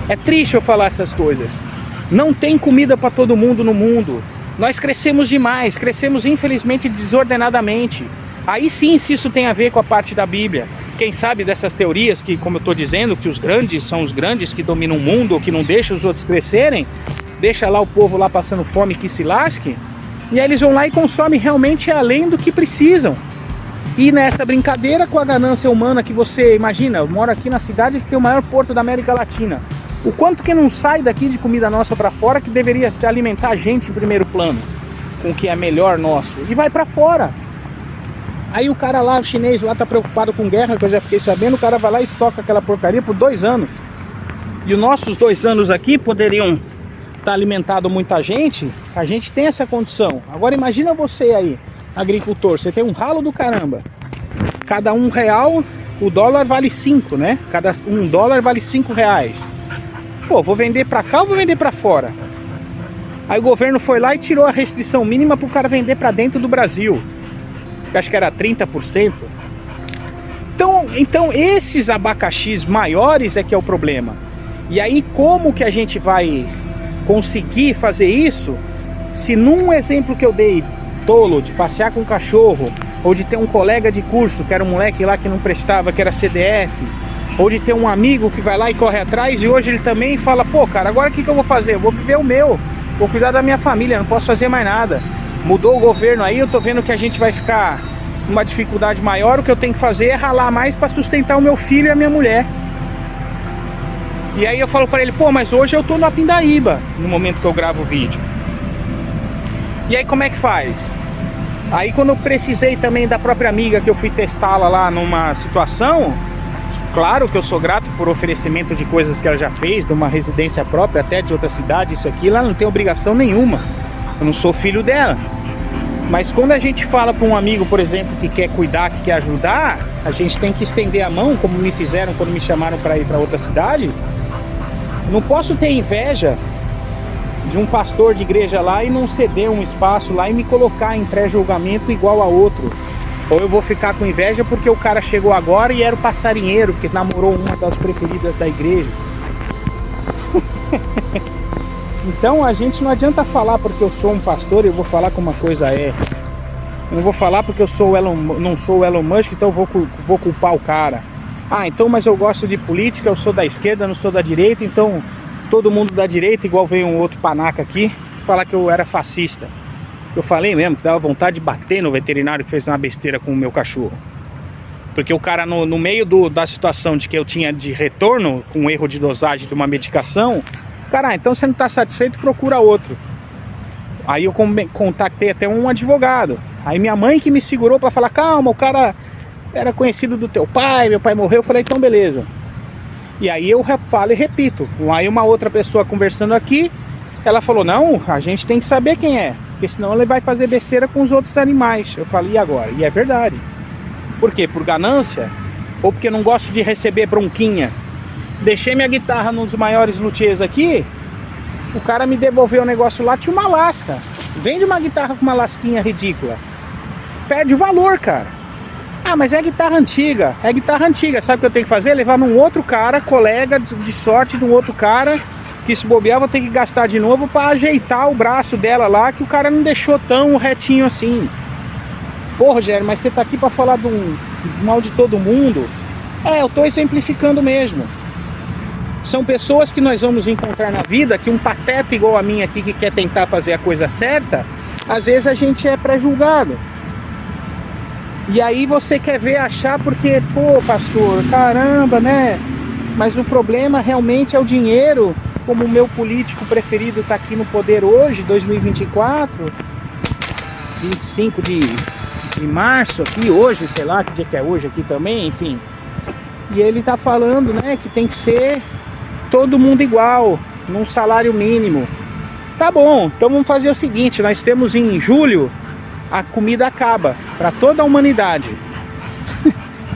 É triste eu falar essas coisas. Não tem comida para todo mundo no mundo. Nós crescemos demais, crescemos infelizmente desordenadamente. Aí sim, se isso tem a ver com a parte da Bíblia. Quem sabe dessas teorias que, como eu estou dizendo, que os grandes são os grandes que dominam o mundo, ou que não deixam os outros crescerem, deixa lá o povo lá passando fome que se lasque, e aí eles vão lá e consomem realmente além do que precisam. E nessa brincadeira com a ganância humana que você imagina, eu moro aqui na cidade que tem o maior porto da América Latina. O quanto que não sai daqui de comida nossa para fora, que deveria se alimentar a gente em primeiro plano, com o que é melhor nosso, e vai para fora. Aí o cara lá, o chinês lá, tá preocupado com guerra, que eu já fiquei sabendo, o cara vai lá e estoca aquela porcaria por 2 anos. E os nossos 2 anos aqui poderiam estar alimentando muita gente, a gente tem essa condição. Agora imagina você aí, agricultor, você tem um ralo do caramba. Cada R$1, o dólar vale 5, né? Cada $1 vale R$5. Pô, vou vender pra cá ou vou vender pra fora? Aí o governo foi lá e tirou a restrição mínima pro cara vender pra dentro do Brasil. Que acho que era 30%. Então esses abacaxis maiores é que é o problema. E aí como que a gente vai conseguir fazer isso se num exemplo que eu dei, tolo, de passear com um cachorro, ou de ter um colega de curso, que era um moleque lá que não prestava, que era CDF, ou de ter um amigo que vai lá e corre atrás, e hoje ele também fala, pô cara, agora o que eu vou fazer? Eu vou viver o meu, vou cuidar da minha família, não posso fazer mais nada. Mudou o governo aí, eu tô vendo que a gente vai ficar numa dificuldade maior, o que eu tenho que fazer é ralar mais para sustentar o meu filho e a minha mulher. E aí eu falo para ele, pô, mas hoje eu tô na Pindaíba, no momento que eu gravo o vídeo. E aí como é que faz? Aí quando eu precisei também da própria amiga que eu fui testá-la lá numa situação, claro que eu sou grato por oferecimento de coisas que ela já fez, de uma residência própria, até de outra cidade, isso aqui, ela não tem obrigação nenhuma. Eu não sou filho dela. Mas quando a gente fala para um amigo, por exemplo, que quer cuidar, que quer ajudar, a gente tem que estender a mão, como me fizeram quando me chamaram para ir para outra cidade. Não posso ter inveja de um pastor de igreja lá e não ceder um espaço lá e me colocar em pré-julgamento igual a outro. Ou eu vou ficar com inveja porque o cara chegou agora e era o passarinheiro, que namorou uma das preferidas da igreja. Então a gente não adianta falar porque eu sou um pastor e eu vou falar como uma coisa é. Eu não vou falar porque eu sou não sou o Elon Musk, então eu vou culpar o cara. Ah, então, mas eu gosto de política, eu sou da esquerda, não sou da direita, então todo mundo da direita, igual veio um outro panaca aqui, falar que eu era fascista. Eu falei mesmo que dava vontade de bater no veterinário que fez uma besteira com o meu cachorro. Porque o cara no meio da situação de que eu tinha de retorno com erro de dosagem de uma medicação, cara, então você não está satisfeito, procura outro. Aí eu contactei até um advogado. Aí minha mãe que me segurou para falar, calma, o cara era conhecido do teu pai, meu pai morreu. Eu falei, então beleza. E aí eu falo e repito. Aí uma outra pessoa conversando aqui, ela falou, não, a gente tem que saber quem é, porque senão ele vai fazer besteira com os outros animais. Eu falei, e agora? E é verdade. Por quê? Por ganância? Ou porque não gosto de receber bronquinha? Deixei minha guitarra nos maiores luthiers aqui, o cara me devolveu o negócio lá, tinha uma lasca. Vende uma guitarra com uma lasquinha ridícula, perde o valor, cara. Ah, mas é guitarra antiga. É guitarra antiga, sabe o que eu tenho que fazer? Levar num outro cara, colega de sorte de um outro cara, que se bobear vou ter que gastar de novo para ajeitar o braço dela lá, que o cara não deixou tão retinho assim. Pô, Rogério, mas você tá aqui para falar do mal de todo mundo? É, eu tô exemplificando mesmo. São pessoas que nós vamos encontrar na vida, que um pateta igual a mim aqui, que quer tentar fazer a coisa certa, às vezes a gente é pré-julgado. E aí você quer ver, achar, porque, pô, pastor, caramba, né? Mas o problema realmente é o dinheiro. Como o meu político preferido está aqui no poder hoje, 2024, 25 de março aqui, hoje, sei lá que dia que é hoje aqui também, enfim. E ele tá falando, né, que tem que ser todo mundo igual, num salário mínimo. Tá bom, então vamos fazer o seguinte, nós temos em julho, a comida acaba para toda a humanidade.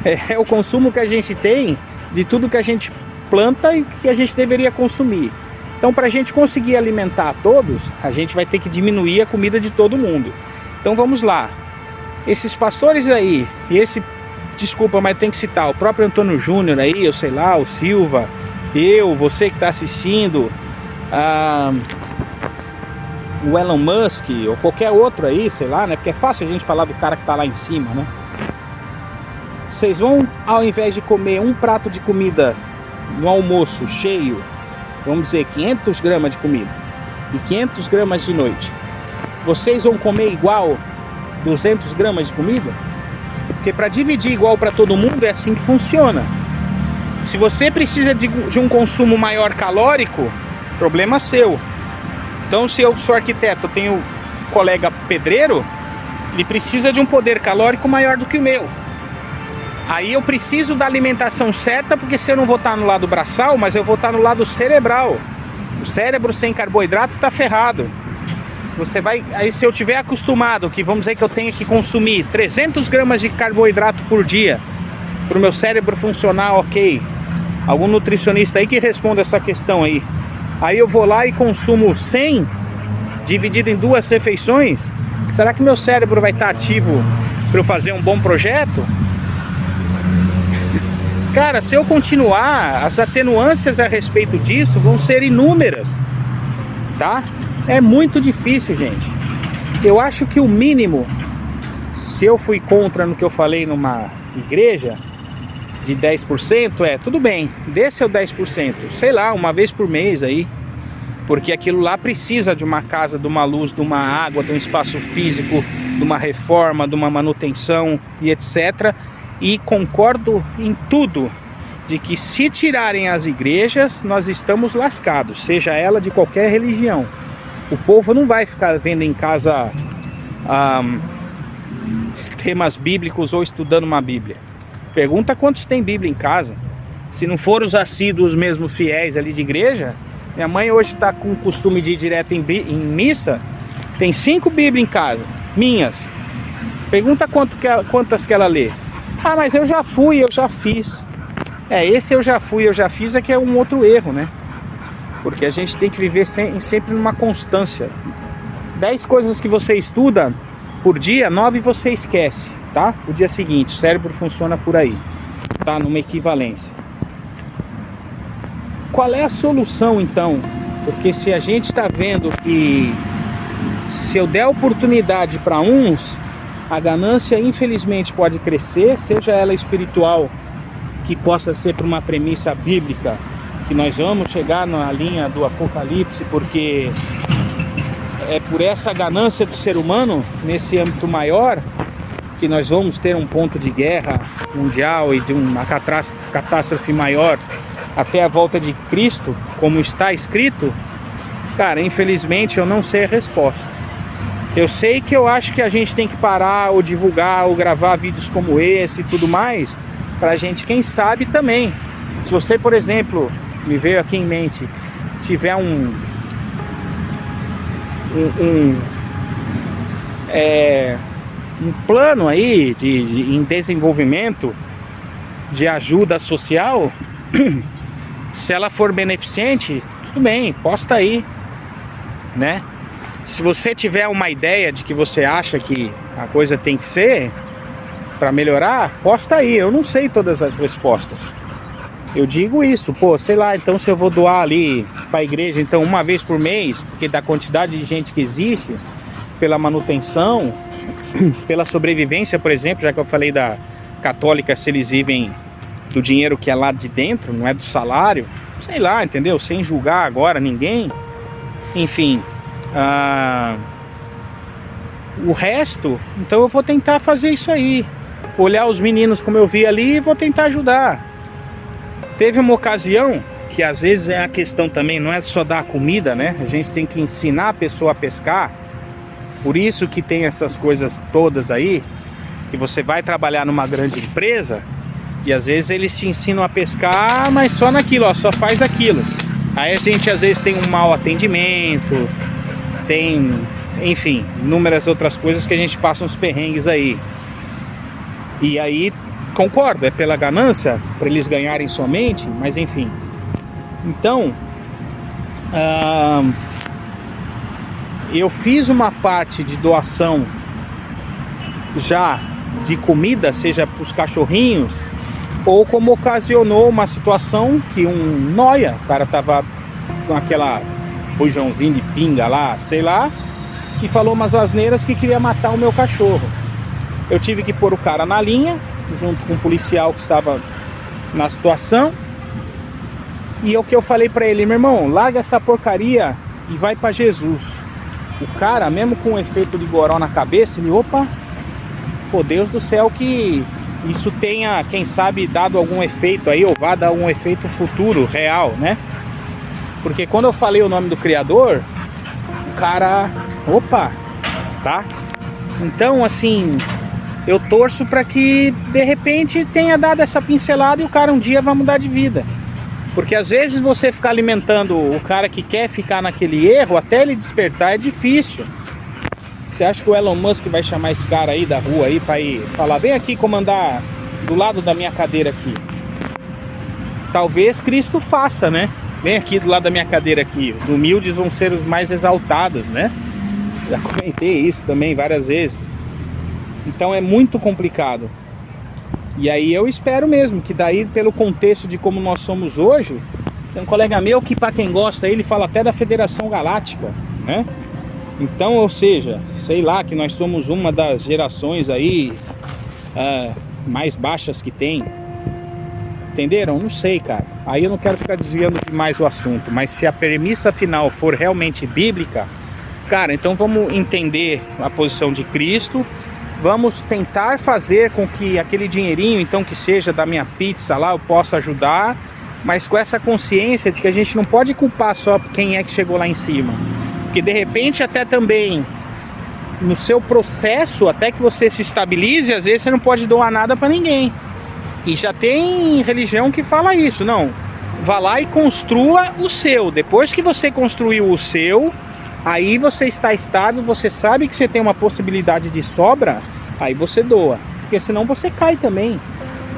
É o consumo que a gente tem de tudo que a gente planta e que a gente deveria consumir. Então, para a gente conseguir alimentar todos, a gente vai ter que diminuir a comida de todo mundo. Então vamos lá. Esses pastores aí, e esse, desculpa, mas tem que citar o próprio Antônio Júnior aí, eu sei lá, o Silva, você que está assistindo, o Elon Musk ou qualquer outro aí, sei lá, né? Porque é fácil a gente falar do cara que tá lá em cima, né? Vocês vão, ao invés de comer um prato de comida no almoço cheio, vamos dizer 500 gramas de comida e 500 gramas de noite, vocês vão comer igual 200 gramas de comida? Porque para dividir igual para todo mundo é assim que funciona. Se você precisa de um consumo maior calórico, problema seu. Então, se eu sou arquiteto, eu tenho um colega pedreiro, ele precisa de um poder calórico maior do que o meu. Aí eu preciso da alimentação certa, porque se eu não vou estar no lado braçal, mas eu vou estar no lado cerebral. O cérebro sem carboidrato está ferrado. Você vai, aí se eu tiver acostumado, que vamos dizer que eu tenho que consumir 300 gramas de carboidrato por dia, para o meu cérebro funcionar ok. Algum nutricionista aí que responda essa questão aí. Aí eu vou lá e consumo 100, dividido em 2 refeições. Será que meu cérebro vai estar ativo para eu fazer um bom projeto? Cara, se eu continuar, as atenuâncias a respeito disso vão ser inúmeras, tá? É muito difícil, gente. Eu acho que o mínimo, se eu fui contra no que eu falei numa igreja, de 10%, tudo bem, desse é o 10%, sei lá, uma vez por mês aí, porque aquilo lá precisa de uma casa, de uma luz, de uma água, de um espaço físico, de uma reforma, de uma manutenção e etc. E concordo em tudo, de que se tirarem as igrejas, nós estamos lascados, seja ela de qualquer religião. O povo não vai ficar vendo em casa temas bíblicos ou estudando uma Bíblia. Pergunta quantos tem Bíblia em casa. Se não for os assíduos mesmo fiéis ali de igreja, minha mãe hoje está com o costume de ir direto em missa, tem 5 Bíblias em casa, minhas. Pergunta quantas que ela lê. Ah, mas eu já fui, eu já fiz. Esse eu já fui, eu já fiz é que é um outro erro, né? porque a gente tem que viver sempre numa constância. 10 coisas que você estuda por dia, 9 você esquece, tá? O dia seguinte, o cérebro funciona por aí, tá? Numa equivalência. Qual é a solução então? Porque se a gente está vendo que se eu der oportunidade para uns, a ganância infelizmente pode crescer, seja ela espiritual, que possa ser por uma premissa bíblica, que nós vamos chegar na linha do Apocalipse, porque é por essa ganância do ser humano, nesse âmbito maior, que nós vamos ter um ponto de guerra mundial e de uma catástrofe maior até a volta de Cristo, como está escrito. Cara, infelizmente eu não sei a resposta. Eu sei que eu acho que a gente tem que parar ou divulgar ou gravar vídeos como esse e tudo mais, pra gente, quem sabe também. Se você, por exemplo, me veio aqui em mente, tiver um plano aí em desenvolvimento de ajuda social, se ela for beneficente, tudo bem, posta aí, né? Se você tiver uma ideia de que você acha que a coisa tem que ser para melhorar, posta aí. Eu não sei todas as respostas. Eu digo isso, pô, sei lá, então se eu vou doar ali para a igreja, então uma vez por mês, porque da quantidade de gente que existe, pela manutenção, pela sobrevivência, por exemplo, já que eu falei da católica, se eles vivem do dinheiro que é lá de dentro, não é do salário, sei lá, entendeu? Sem julgar agora ninguém. Enfim, o resto, então eu vou tentar fazer isso aí, olhar os meninos como eu vi ali e vou tentar ajudar. Teve uma ocasião que às vezes é a questão também, não é só dar comida, né? A gente tem que ensinar a pessoa a pescar. Por isso que tem essas coisas todas aí, que você vai trabalhar numa grande empresa e às vezes eles te ensinam a pescar, mas só naquilo, ó, só faz aquilo. Aí a gente às vezes tem um mau atendimento, tem, enfim, inúmeras outras coisas que a gente passa uns perrengues aí. E aí, concordo, é pela ganância, para eles ganharem somente, mas enfim. Então, eu fiz uma parte de doação já de comida, seja para os cachorrinhos, ou como ocasionou uma situação que um noia, o cara tava com aquela bujãozinho de pinga lá, sei lá, e falou umas asneiras que queria matar o meu cachorro. Eu tive que pôr o cara na linha, junto com o policial que estava na situação, e o que eu falei pra ele: meu irmão, larga essa porcaria e vai pra Jesus. O cara, mesmo com o efeito de goró na cabeça, ele, opa, pô, Deus do céu, que isso tenha, quem sabe, dado algum efeito aí, ou vá dar algum efeito futuro, real, né? Porque quando eu falei o nome do Criador, o cara, opa, tá? Então, assim, eu torço para que, de repente, tenha dado essa pincelada e o cara um dia vai mudar de vida. Porque às vezes você ficar alimentando o cara que quer ficar naquele erro, até ele despertar, é difícil. Você acha que o Elon Musk vai chamar esse cara aí da rua aí para ir falar: vem aqui comandar do lado da minha cadeira aqui? Talvez Cristo faça, né? Vem aqui do lado da minha cadeira aqui. Os humildes vão ser os mais exaltados, né? Já comentei isso também várias vezes. Então é muito complicado. E aí eu espero mesmo que daí, pelo contexto de como nós somos hoje, tem um colega meu que, para quem gosta, ele fala até da Federação Galáctica, né? Então, ou seja, sei lá, que nós somos uma das gerações aí mais baixas que tem. Entenderam? Não sei, cara. Aí eu não quero ficar desviando demais o assunto, mas se a premissa final for realmente bíblica, cara, então vamos entender a posição de Cristo. Vamos tentar fazer com que aquele dinheirinho, então, que seja da minha pizza lá, eu possa ajudar, mas com essa consciência de que a gente não pode culpar só quem é que chegou lá em cima. Porque de repente até também no seu processo, até que você se estabilize, às vezes você não pode doar nada para ninguém. E já tem religião que fala isso, não, vá lá e construa o seu. Depois que você construiu o seu, aí você está estável, você sabe que você tem uma possibilidade de sobra, aí você doa, porque senão você cai também.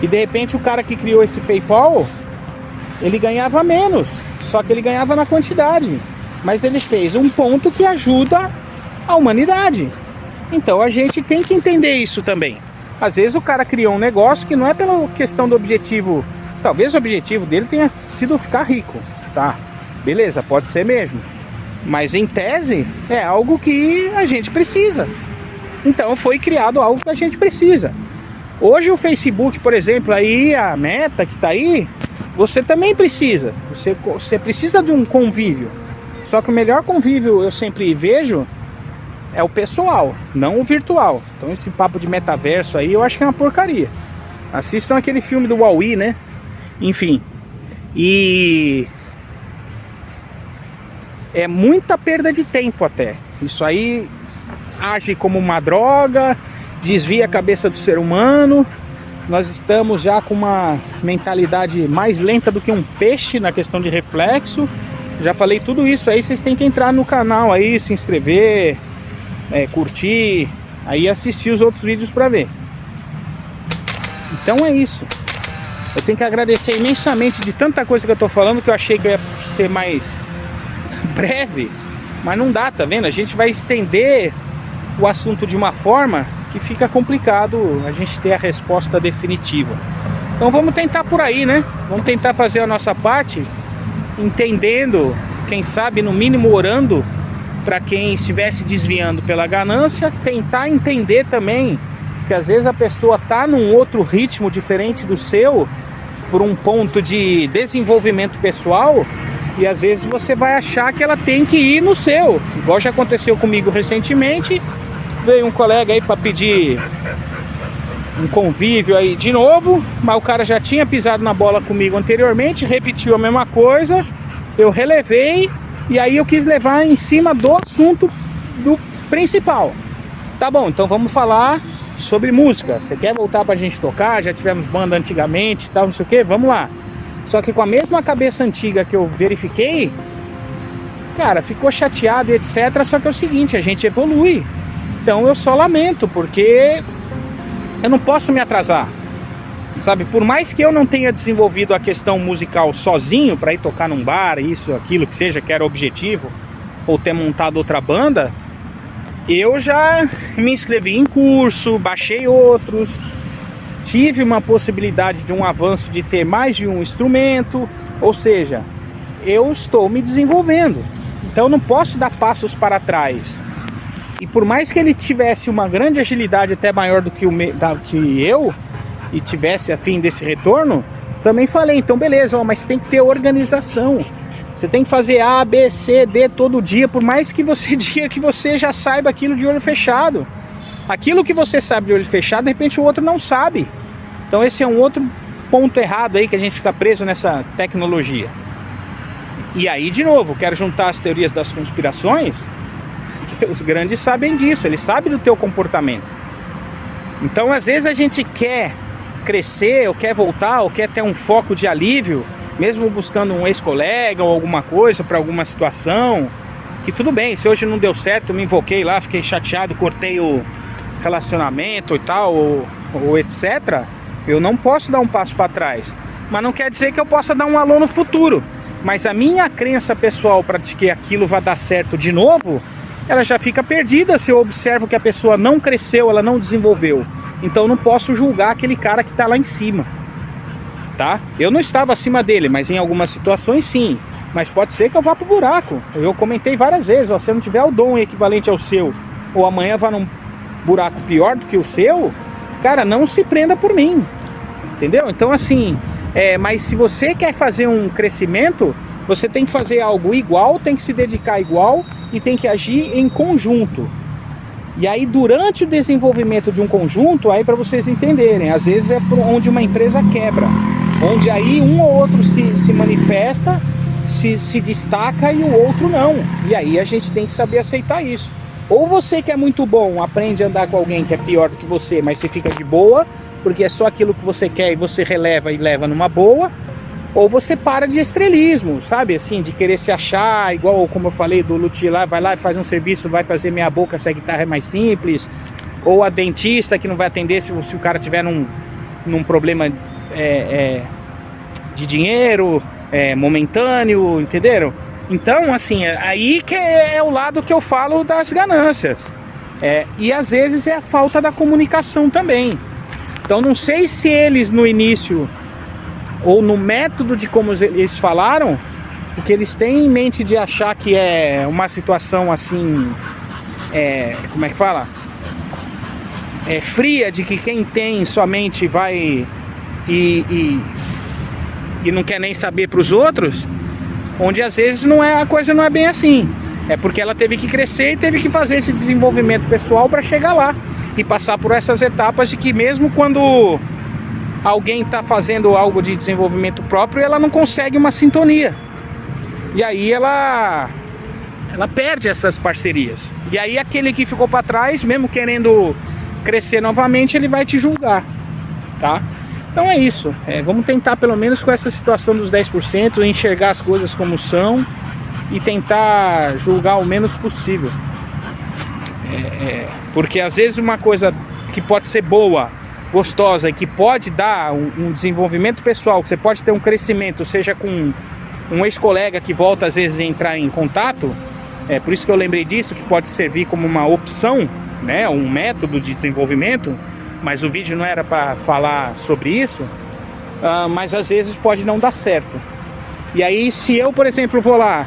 E de repente o cara que criou esse PayPal, ele ganhava menos, só que ele ganhava na quantidade. Mas ele fez um ponto que ajuda a humanidade. Então a gente tem que entender isso também. Às vezes o cara criou um negócio que não é pela questão do objetivo. Talvez o objetivo dele tenha sido ficar rico, tá? Beleza, pode ser mesmo. Mas em tese é algo que a gente precisa. Então foi criado algo que a gente precisa. Hoje o Facebook, por exemplo, aí a Meta que tá aí, você também precisa. Você precisa de um convívio. Só que o melhor convívio eu sempre vejo é o pessoal, não o virtual. Então esse papo de metaverso aí eu acho que é uma porcaria. Assistam aquele filme do Wall-E, né? Enfim. E é muita perda de tempo até. Isso aí age como uma droga, desvia a cabeça do ser humano. Nós estamos já com uma mentalidade mais lenta do que um peixe na questão de reflexo. Já falei tudo isso aí, vocês têm que entrar no canal aí, se inscrever, curtir, aí assistir os outros vídeos para ver. Então é isso. Eu tenho que agradecer imensamente de tanta coisa que eu tô falando, que eu achei que eu ia ser mais breve, mas não dá, tá vendo? A gente vai estender o assunto de uma forma que fica complicado a gente ter a resposta definitiva. Então vamos tentar por aí, né? Vamos tentar fazer a nossa parte, entendendo, quem sabe no mínimo orando para quem estivesse desviando pela ganância, tentar entender também que às vezes a pessoa tá num outro ritmo diferente do seu, por um ponto de desenvolvimento pessoal, e às vezes você vai achar que ela tem que ir no seu, igual já aconteceu comigo recentemente. Veio um colega aí para pedir um convívio aí de novo, mas o cara já tinha pisado na bola comigo anteriormente, repetiu a mesma coisa, eu relevei, e aí eu quis levar em cima do assunto do principal. Tá bom, então vamos falar sobre música. Você quer voltar pra gente tocar? Já tivemos banda antigamente e tal, não sei o que, vamos lá. Só que com a mesma cabeça antiga que eu verifiquei, cara, ficou chateado e etc. Só que é o seguinte, a gente evolui. Então eu só lamento, porque eu não posso me atrasar, sabe? Por mais que eu não tenha desenvolvido a questão musical sozinho para ir tocar num bar, isso, aquilo que seja, que era o objetivo, ou ter montado outra banda, eu já me inscrevi em curso, baixei outros, tive uma possibilidade de um avanço de ter mais de um instrumento, ou seja, eu estou me desenvolvendo. Então eu não posso dar passos para trás. E por mais que ele tivesse uma grande agilidade até maior do que eu, e tivesse a fim desse retorno, também falei, então beleza, mas tem que ter organização. Você tem que fazer A, B, C, D todo dia, por mais que você diga que você já saiba aquilo de olho fechado. Aquilo que você sabe de olho fechado, de repente o outro não sabe. Então esse é um outro ponto errado aí que a gente fica preso nessa tecnologia. E aí, de novo, quero juntar as teorias das conspirações. Os grandes sabem disso, eles sabem do teu comportamento. Então às vezes a gente quer crescer, ou quer voltar, ou quer ter um foco de alívio, mesmo buscando um ex-colega ou alguma coisa para alguma situação, que tudo bem, se hoje não deu certo, eu me invoquei lá, fiquei chateado, cortei o relacionamento e tal, ou etc. Eu não posso dar um passo para trás, mas não quer dizer que eu possa dar um alô no futuro. Mas a minha crença pessoal para que aquilo vai dar certo de novo, ela já fica perdida se eu observo que a pessoa não cresceu, ela não desenvolveu. Então eu não posso julgar aquele cara que está lá em cima, tá? Eu não estava acima dele, mas em algumas situações sim. Mas pode ser que eu vá pro buraco. Eu comentei várias vezes, ó, se eu não tiver o dom equivalente ao seu, ou amanhã vá num buraco pior do que o seu, cara, não se prenda por mim, entendeu? Então assim, mas se você quer fazer um crescimento, você tem que fazer algo igual, tem que se dedicar igual e tem que agir em conjunto. E aí durante o desenvolvimento de um conjunto, aí para vocês entenderem, às vezes é por onde uma empresa quebra, onde aí um ou outro se manifesta, se destaca e o outro não. E aí a gente tem que saber aceitar isso. Ou você que é muito bom, aprende a andar com alguém que é pior do que você, mas você fica de boa, porque é só aquilo que você quer e você releva e leva numa boa. Ou você para de estrelismo, sabe, assim, de querer se achar, igual como eu falei do luthier lá, vai lá e faz um serviço, vai fazer meia boca se a guitarra é mais simples. Ou a dentista que não vai atender se o cara tiver num problema de dinheiro. momentâneo, entenderam? Então, assim, aí que é o lado que eu falo das ganâncias. E às vezes é a falta da comunicação também. Então não sei se eles no início, ou no método de como eles falaram, o que eles têm em mente de achar que é uma situação assim, como é que fala? Fria, de que quem tem somente vai e não quer nem saber para os outros, onde às vezes a coisa não é bem assim. É porque ela teve que crescer e teve que fazer esse desenvolvimento pessoal para chegar lá e passar por essas etapas de que mesmo quando alguém está fazendo algo de desenvolvimento próprio, ela não consegue uma sintonia. E aí ela perde essas parcerias. E aí aquele que ficou para trás, mesmo querendo crescer novamente, ele vai te julgar, tá? Então é isso, vamos tentar pelo menos com essa situação dos 10%, enxergar as coisas como são e tentar julgar o menos possível. Porque às vezes uma coisa que pode ser boa, gostosa e que pode dar um desenvolvimento pessoal, que você pode ter um crescimento, seja com um ex-colega que volta às vezes a entrar em contato, por isso que eu lembrei disso, que pode servir como uma opção, né, um método de desenvolvimento, mas o vídeo não era para falar sobre isso, mas às vezes pode não dar certo. E aí se eu, por exemplo, vou lá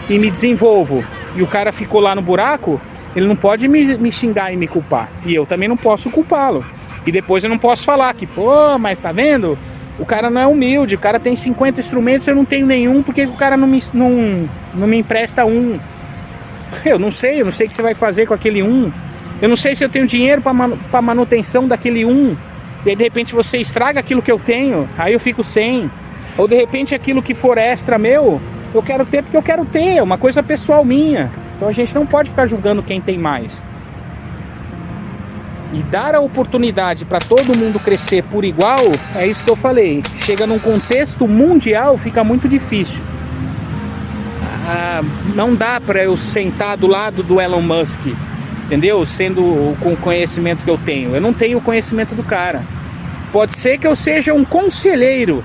e me desenvolvo e o cara ficou lá no buraco, ele não pode me xingar e me culpar, e eu também não posso culpá-lo. E depois eu não posso falar que, pô, mas tá vendo? O cara não é humilde, o cara tem 50 instrumentos, eu não tenho nenhum, porque o cara não me empresta um. Eu não sei o que você vai fazer com aquele um. Eu não sei se eu tenho dinheiro para manutenção daquele um. E aí de repente você estraga aquilo que eu tenho, aí eu fico sem. Ou de repente aquilo que for extra meu, eu quero ter porque eu quero ter, é uma coisa pessoal minha. Então a gente não pode ficar julgando quem tem mais. E dar a oportunidade para todo mundo crescer por igual, é isso que eu falei. Chega num contexto mundial, fica muito difícil. Não dá para eu sentar do lado do Elon Musk, entendeu? Sendo com o conhecimento que eu tenho. Eu não tenho o conhecimento do cara. Pode ser que eu seja um conselheiro,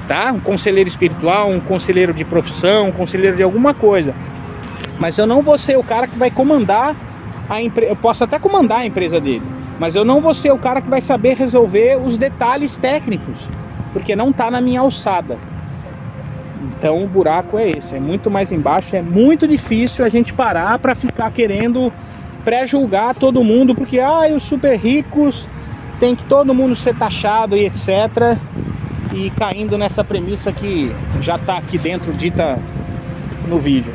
tá? Um conselheiro espiritual, um conselheiro de profissão, um conselheiro de alguma coisa. Mas eu não vou ser o cara que vai comandar a empresa. Eu posso até comandar a empresa dele, mas eu não vou ser o cara que vai saber resolver os detalhes técnicos, porque não está na minha alçada. Então o buraco é esse, é muito mais embaixo, é muito difícil a gente parar para ficar querendo pré-julgar todo mundo, porque os super ricos tem que todo mundo ser taxado e etc. E caindo nessa premissa que já está aqui dentro, dita no vídeo.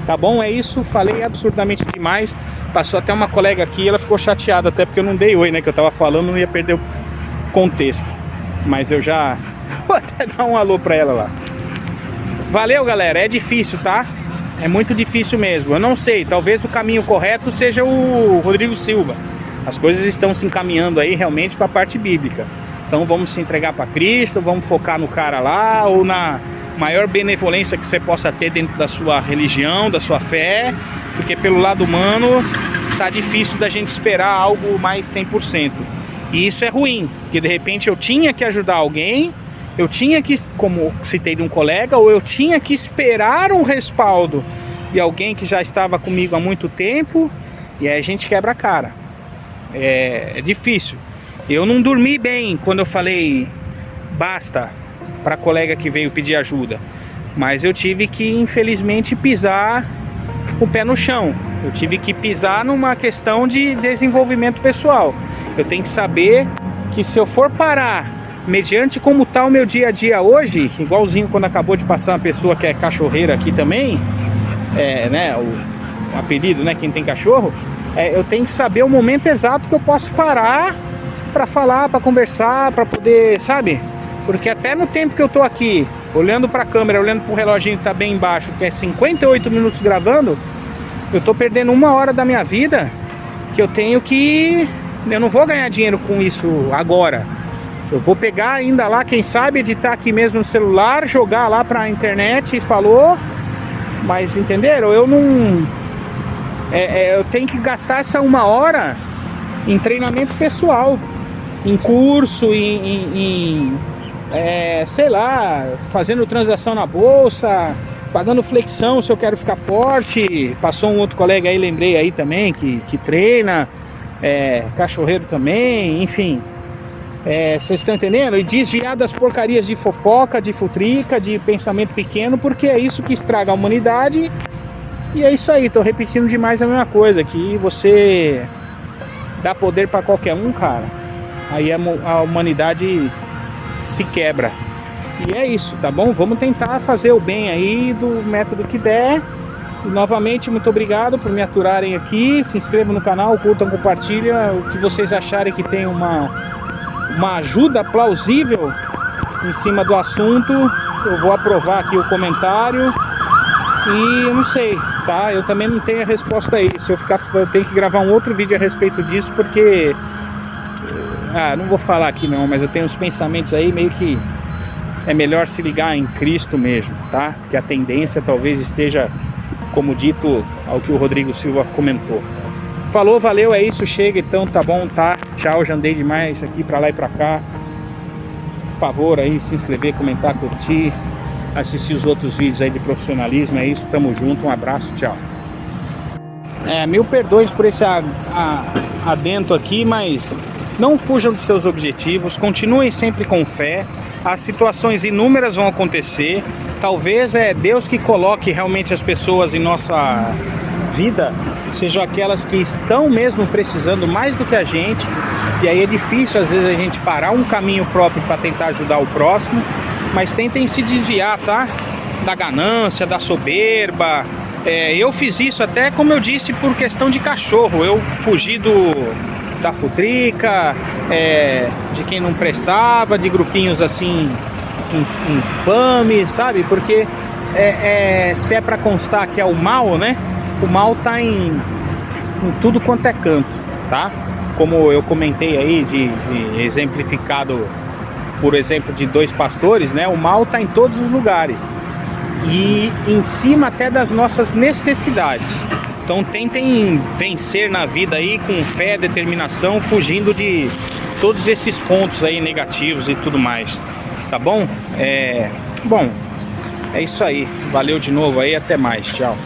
Tá bom? É isso, falei absurdamente demais. Passou até uma colega aqui, ela ficou chateada até porque eu não dei oi, né, que eu tava falando, não ia perder o contexto. Mas eu já vou até dar um alô pra ela lá. Valeu, galera, é difícil, tá? É muito difícil mesmo. Eu não sei, talvez o caminho correto seja o Rodrigo Silva. As coisas estão se encaminhando aí realmente para a parte bíblica. Então vamos se entregar para Cristo, vamos focar no cara lá, ou na maior benevolência que você possa ter dentro da sua religião, da sua fé, porque pelo lado humano tá difícil da gente esperar algo mais 100%. E isso é ruim, porque de repente eu tinha que ajudar alguém, eu tinha que, como citei de um colega, ou eu tinha que esperar um respaldo de alguém que já estava comigo há muito tempo, e aí a gente quebra a cara. É difícil. Eu não dormi bem quando eu falei basta para a colega que veio pedir ajuda, mas eu tive que infelizmente pisar com o pé no chão. Eu tive que pisar numa questão de desenvolvimento pessoal. Eu tenho que saber que se eu for parar mediante como está o meu dia a dia hoje, igualzinho quando acabou de passar uma pessoa que é cachorreira aqui também, né, o apelido, né, quem tem cachorro, eu tenho que saber o momento exato que eu posso parar para falar, para conversar, para poder, sabe? Porque até no tempo que eu tô aqui, olhando para a câmera, olhando para o reloginho que tá bem embaixo, que é 58 minutos gravando, eu tô perdendo 1 hora da minha vida, que eu tenho que... Eu não vou ganhar dinheiro com isso agora. Eu vou pegar ainda lá, quem sabe, editar aqui mesmo no celular, jogar lá pra internet e falou. Mas entenderam? Eu não... eu tenho que gastar essa 1 hora em treinamento pessoal, em curso, em sei lá, fazendo transação na bolsa, pagando flexão se eu quero ficar forte. Passou um outro colega aí, lembrei aí também, que treina, cachorreiro também, enfim. Vocês estão entendendo? E desviar das porcarias de fofoca, de futrica, de pensamento pequeno, porque é isso que estraga a humanidade. E é isso aí, tô repetindo demais a mesma coisa, que você dá poder pra qualquer um, cara, aí a humanidade se quebra. E é isso, tá bom? Vamos tentar fazer o bem aí do método que der. E novamente, muito obrigado por me aturarem aqui. Se inscrevam no canal, curtam, compartilhem. O que vocês acharem que tem uma ajuda plausível em cima do assunto, eu vou aprovar aqui o comentário. E eu não sei, tá? Eu também não tenho a resposta aí. Se eu tenho que gravar um outro vídeo a respeito disso, porque não vou falar aqui não, mas eu tenho uns pensamentos aí meio que é melhor se ligar em Cristo mesmo, tá? Que a tendência talvez esteja, como dito, ao que o Rodrigo Silva comentou. Falou, valeu, é isso, chega então, tá bom, tá? Tchau, já andei demais aqui pra lá e pra cá. Por favor aí, se inscrever, comentar, curtir, assistir os outros vídeos aí de profissionalismo, é isso, tamo junto, um abraço, tchau. Mil perdões por esse adento aqui, mas não fujam dos seus objetivos, continuem sempre com fé, as situações inúmeras vão acontecer, talvez Deus que coloque realmente as pessoas em nossa vida, sejam aquelas que estão mesmo precisando mais do que a gente, e aí é difícil às vezes a gente parar um caminho próprio para tentar ajudar o próximo, mas tentem se desviar, tá? Da ganância, da soberba. Eu fiz isso até, como eu disse, por questão de cachorro, eu fugi da futrica, de quem não prestava, de grupinhos assim infames, sabe? Porque se é para constar que é o mal, né? O mal tá em tudo quanto é canto, tá? Como eu comentei aí, de exemplificado por exemplo de 2 pastores, né? O mal tá em todos os lugares e em cima até das nossas necessidades. Então tentem vencer na vida aí com fé, determinação, fugindo de todos esses pontos aí negativos e tudo mais, tá bom? Bom, é isso aí, valeu de novo aí, até mais, tchau.